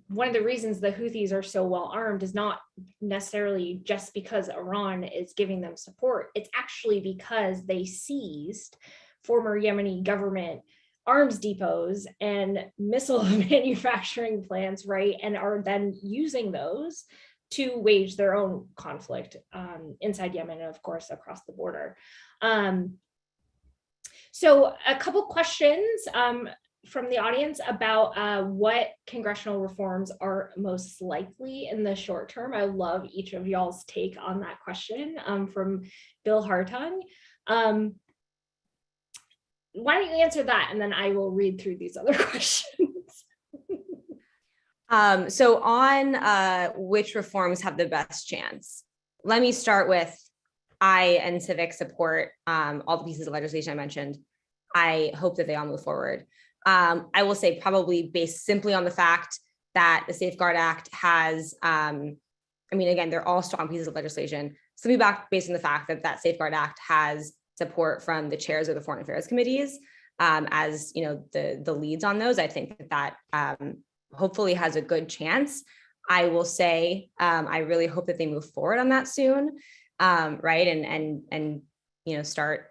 one of the reasons the Houthis are so well armed is not necessarily just because Iran is giving them support. It's actually because they seized former Yemeni government arms depots and missile manufacturing plants, right? And are then using those to wage their own conflict inside Yemen and, of course, across the border. So a couple questions from the audience about what congressional reforms are most likely in the short term. I love each of y'all's take on that question from Bill Hartung. Why don't you answer that, and then I will read through these other questions. So on which reforms have the best chance, let me start with I and CIVIC support all the pieces of legislation I mentioned. I hope that they all move forward. I will say probably based simply on the fact that the Safeguard Act has, I mean, again, they're all strong pieces of legislation. So be back based on the fact that that Safeguard Act has support from the chairs of the foreign affairs committees as, you know, the leads on those. I think that hopefully has a good chance. I will say, I really hope that they move forward on that soon, right? And you know, start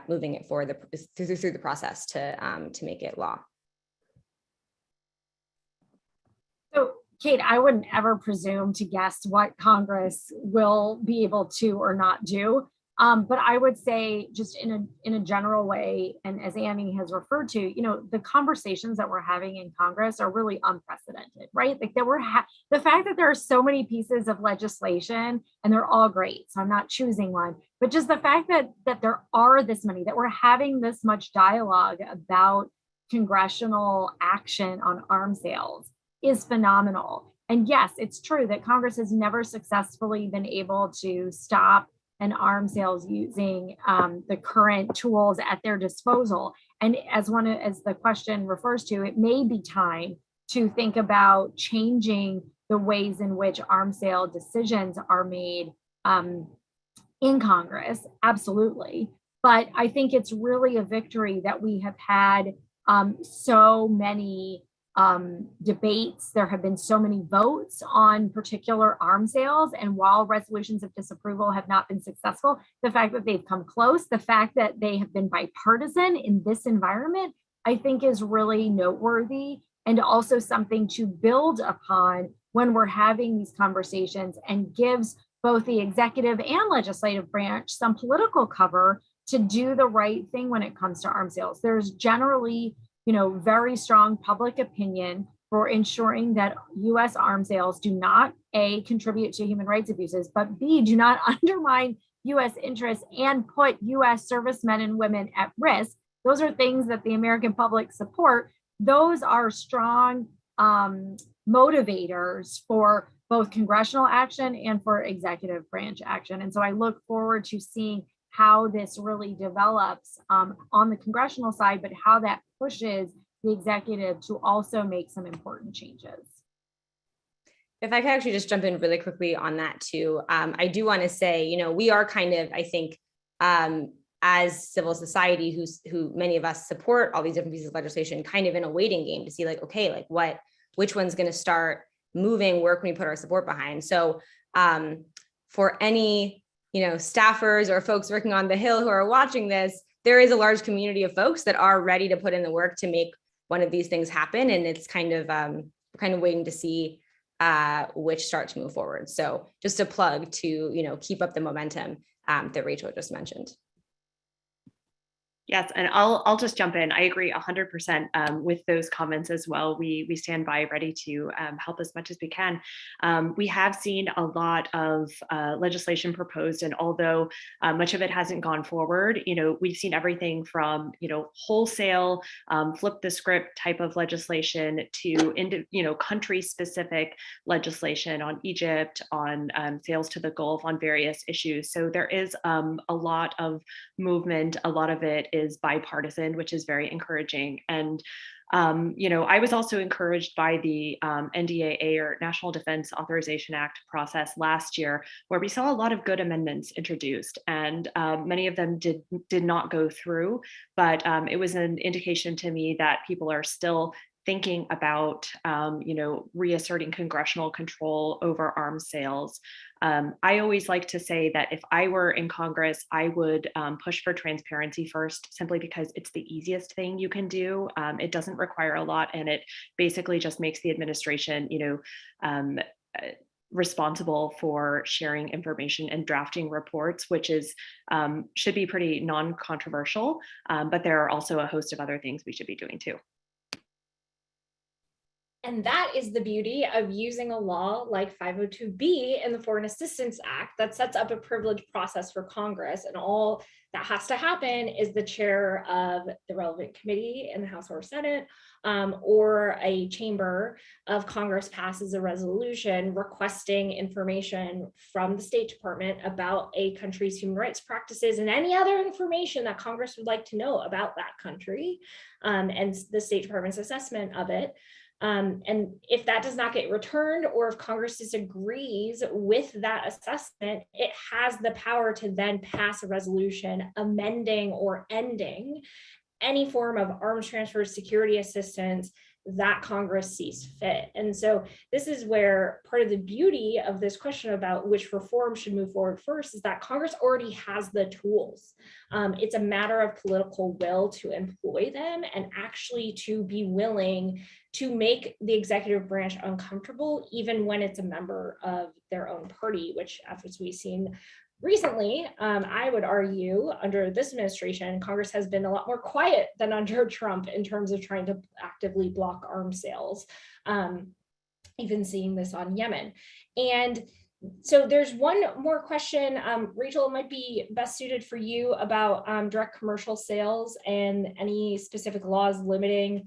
moving it forward through the process to make it law. So, Kate, I wouldn't ever presume to guess what Congress will be able to or not do. But I would say, just in a general way, and as Annie has referred to, you know, the conversations that we're having in Congress are really unprecedented, right? Like the fact that there are so many pieces of legislation and they're all great. So I'm not choosing one, but just the fact that there are this many, that we're having this much dialogue about congressional action on arms sales is phenomenal. And yes, it's true that Congress has never successfully been able to stop an arms sales using the current tools at their disposal. And as the question refers to, it may be time to think about changing the ways in which arms sale decisions are made in Congress, absolutely. But I think it's really a victory that we have had so many debates. There have been so many votes on particular arms sales. And while resolutions of disapproval have not been successful, the fact that they've come close, the fact that they have been bipartisan in this environment, I think is really noteworthy and also something to build upon when we're having these conversations, and gives both the executive and legislative branch some political cover to do the right thing when it comes to arms sales. There's generally, you know, very strong public opinion for ensuring that U.S. arms sales do not, A, contribute to human rights abuses, but B, do not undermine U.S. interests and put U.S. servicemen and women at risk. Those are things that the American public support. Those are strong motivators for both congressional action and for executive branch action. And so I look forward to seeing how this really develops on the congressional side, but how that pushes the executive to also make some important changes. If I could actually just jump in really quickly on that too. I do want to say, you know, we are kind of, I think, as civil society, who many of us support all these different pieces of legislation, kind of in a waiting game to see like, okay, like which one's going to start moving, where can we put our support behind? So for any, you know, staffers or folks working on the Hill who are watching this, there is a large community of folks that are ready to put in the work to make one of these things happen. And it's kind of waiting to see which start to move forward. So just a plug to, you know, keep up the momentum that Rachel just mentioned. Yes, and I'll just jump in. I agree 100% with those comments as well. We stand by ready to help as much as we can. We have seen a lot of legislation proposed, and although much of it hasn't gone forward, you know, we've seen everything from, you know, wholesale flip the script type of legislation to country-specific legislation on Egypt, on sales to the Gulf, on various issues. So there is a lot of movement. A lot of it is bipartisan, which is very encouraging. And you know, I was also encouraged by the NDAA, or National Defense Authorization Act, process last year, where we saw a lot of good amendments introduced, and many of them did not go through. But it was an indication to me that people are still thinking about, you know, reasserting congressional control over arms sales. I always like to say that if I were in Congress, I would push for transparency first, simply because it's the easiest thing you can do. It doesn't require a lot, and it basically just makes the administration, you know, responsible for sharing information and drafting reports, which is should be pretty non-controversial, but there are also a host of other things we should be doing too. And that is the beauty of using a law like 502B in the Foreign Assistance Act that sets up a privileged process for Congress. And all that has to happen is the chair of the relevant committee in the House or Senate, or a chamber of Congress passes a resolution requesting information from the State Department about a country's human rights practices and any other information that Congress would like to know about that country, and the State Department's assessment of it. And if that does not get returned, or if Congress disagrees with that assessment, it has the power to then pass a resolution amending or ending any form of arms transfer, security assistance that Congress sees fit. And so this is where part of the beauty of this question about which reform should move forward first is that Congress already has the tools. It's a matter of political will to employ them and actually to be willing to make the executive branch uncomfortable, even when it's a member of their own party, which, as we've seen recently, I would argue under this administration, Congress has been a lot more quiet than under Trump in terms of trying to actively block arms sales, even seeing this on Yemen. And so there's one more question, Rachel, it might be best suited for you about direct commercial sales and any specific laws limiting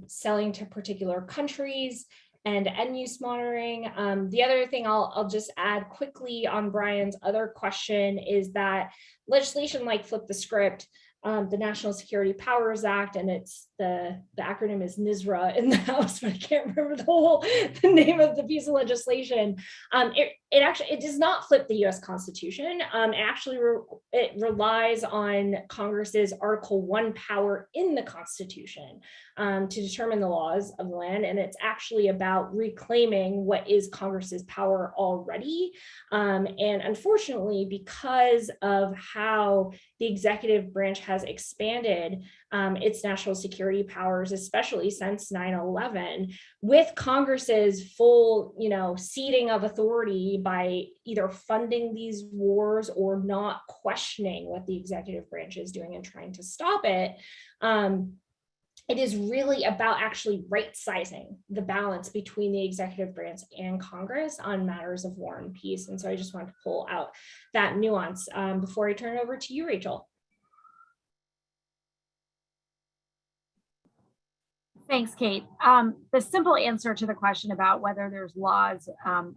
selling to particular countries and end use monitoring. The other thing I'll just add quickly on Brian's other question is that legislation like Flip the Script, the National Security Powers Act, and it's the acronym is NISRA in the House, but I can't remember the name of the piece of legislation. It does not flip the U.S. Constitution. It relies on Congress's Article 1 power in the Constitution to determine the laws of the land, and it's actually about reclaiming what is Congress's power already. And unfortunately, because of how the executive branch has expanded its national security powers, especially since 9/11, with Congress's full, ceding of authority by either funding these wars or not questioning what the executive branch is doing and trying to stop it. It is really about actually right-sizing the balance between the executive branch and Congress on matters of war and peace. And so I just wanted to pull out that nuance before I turn it over to you, Rachel. Thanks, Kate. The simple answer to the question about whether there's laws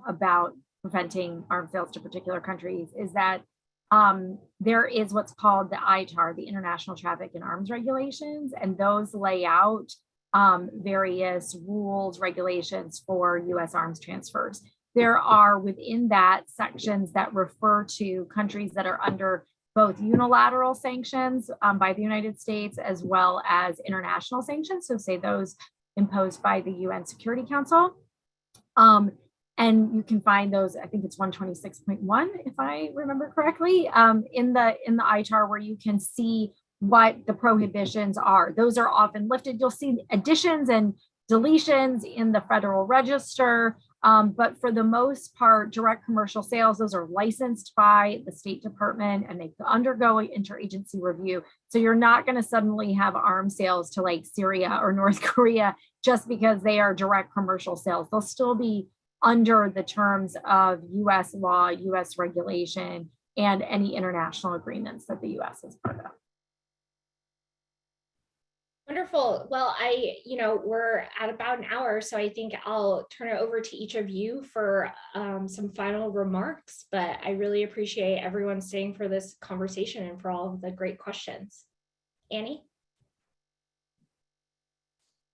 about preventing arms sales to particular countries is that there is what's called the ITAR, the International Traffic in Arms Regulations, and those lay out various rules, regulations for U.S. arms transfers. There are within that sections that refer to countries that are under both unilateral sanctions by the United States as well as international sanctions, so say those imposed by the UN Security Council. And you can find those, I think it's 126.1, if I remember correctly, in the ITAR, where you can see what the prohibitions are. Those are often lifted. You'll see additions and deletions in the Federal Register, but for the most part, direct commercial sales, those are licensed by the State Department and they undergo an interagency review. So you're not going to suddenly have arms sales to like Syria or North Korea just because they are direct commercial sales. They'll still be under the terms of US law, US regulation, and any international agreements that the US is part of. Wonderful. Well, we're at about an hour, so I think I'll turn it over to each of you for some final remarks, but I really appreciate everyone staying for this conversation and for all of the great questions. Annie?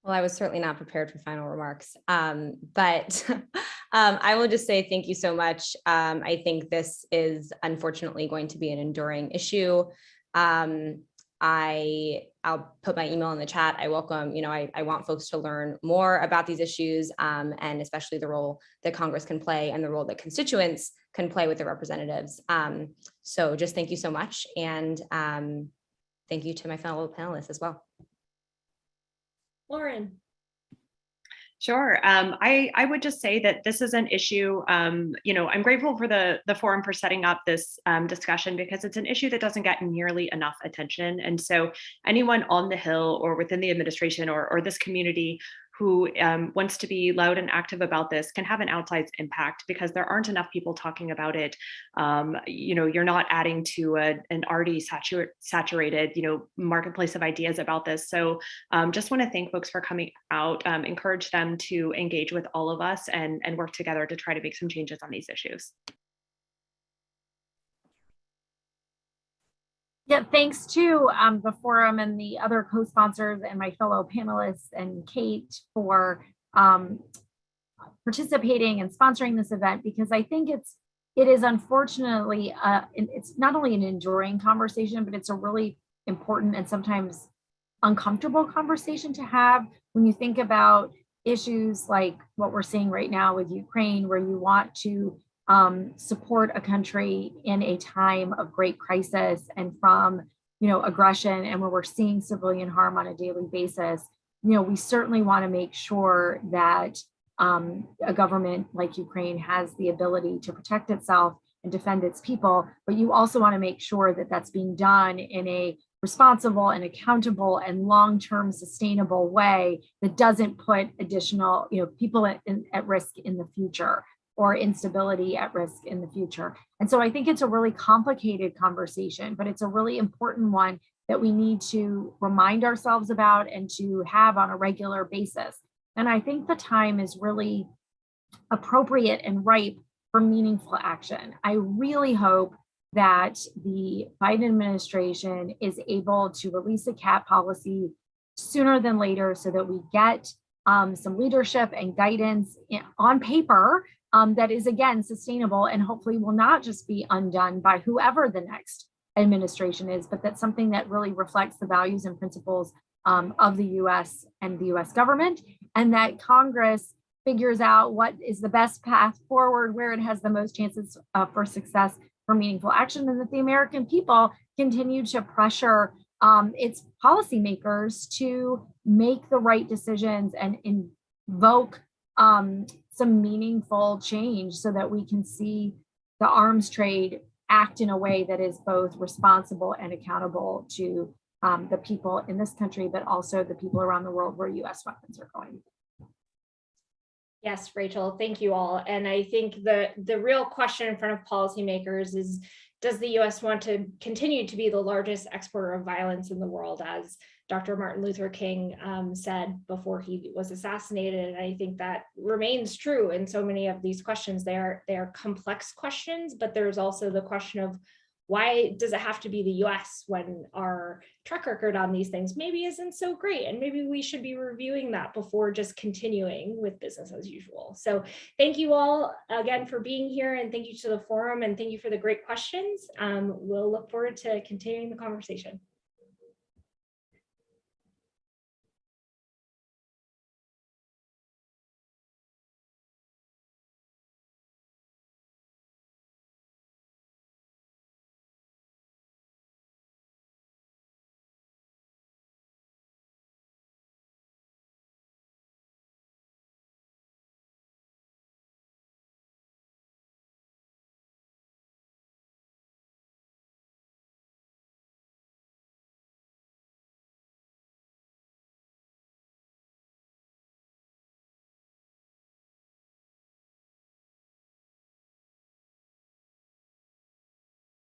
Well, I was certainly not prepared for final remarks, but I will just say thank you so much. I think this is unfortunately going to be an enduring issue. I'll put my email in the chat. I welcome, I want folks to learn more about these issues and especially the role that Congress can play and the role that constituents can play with their representatives. So just thank you so much. And thank you to my fellow panelists as well. Lauren. Sure. I would just say that this is an issue. I'm grateful for the forum for setting up this discussion, because it's an issue that doesn't get nearly enough attention. And so anyone on the Hill or within the administration or this community who wants to be loud and active about this can have an outsized impact, because there aren't enough people talking about it. You're not adding to an already saturated, marketplace of ideas about this. So just want to thank folks for coming out, encourage them to engage with all of us and work together to try to make some changes on these issues. Yeah, thanks to the forum and the other co-sponsors and my fellow panelists and Kate for participating and sponsoring this event, because I think it is unfortunately, it's not only an enduring conversation, but it's a really important and sometimes uncomfortable conversation to have when you think about issues like what we're seeing right now with Ukraine, where you want to support a country in a time of great crisis and from aggression, and where we're seeing civilian harm on a daily basis. We certainly want to make sure that a government like Ukraine has the ability to protect itself and defend its people, but you also want to make sure that that's being done in a responsible and accountable and long-term sustainable way that doesn't put additional people at risk in the future, or instability at risk in the future. And so I think it's a really complicated conversation, but it's a really important one that we need to remind ourselves about and to have on a regular basis. And I think the time is really appropriate and ripe for meaningful action. I really hope that the Biden administration is able to release a cap policy sooner than later, so that we get some leadership and guidance on paper that is, again, sustainable, and hopefully will not just be undone by whoever the next administration is, but that's something that really reflects the values and principles of the US and the US government, and that Congress figures out what is the best path forward, where it has the most chances for success for meaningful action, and that the American people continue to pressure its policymakers to make the right decisions and invoke some meaningful change, so that we can see the arms trade act in a way that is both responsible and accountable to the people in this country, but also the people around the world where US weapons are going. Yes, Rachel, thank you all. And I think the real question in front of policymakers is, does the US want to continue to be the largest exporter of violence in the world, as Dr. Martin Luther King said before he was assassinated? And I think that remains true in so many of these questions. They are complex questions, but there's also the question of, why does it have to be the US when our track record on these things maybe isn't so great? And maybe we should be reviewing that before just continuing with business as usual. So thank you all again for being here, and thank you to the forum, and thank you for the great questions. We'll look forward to continuing the conversation.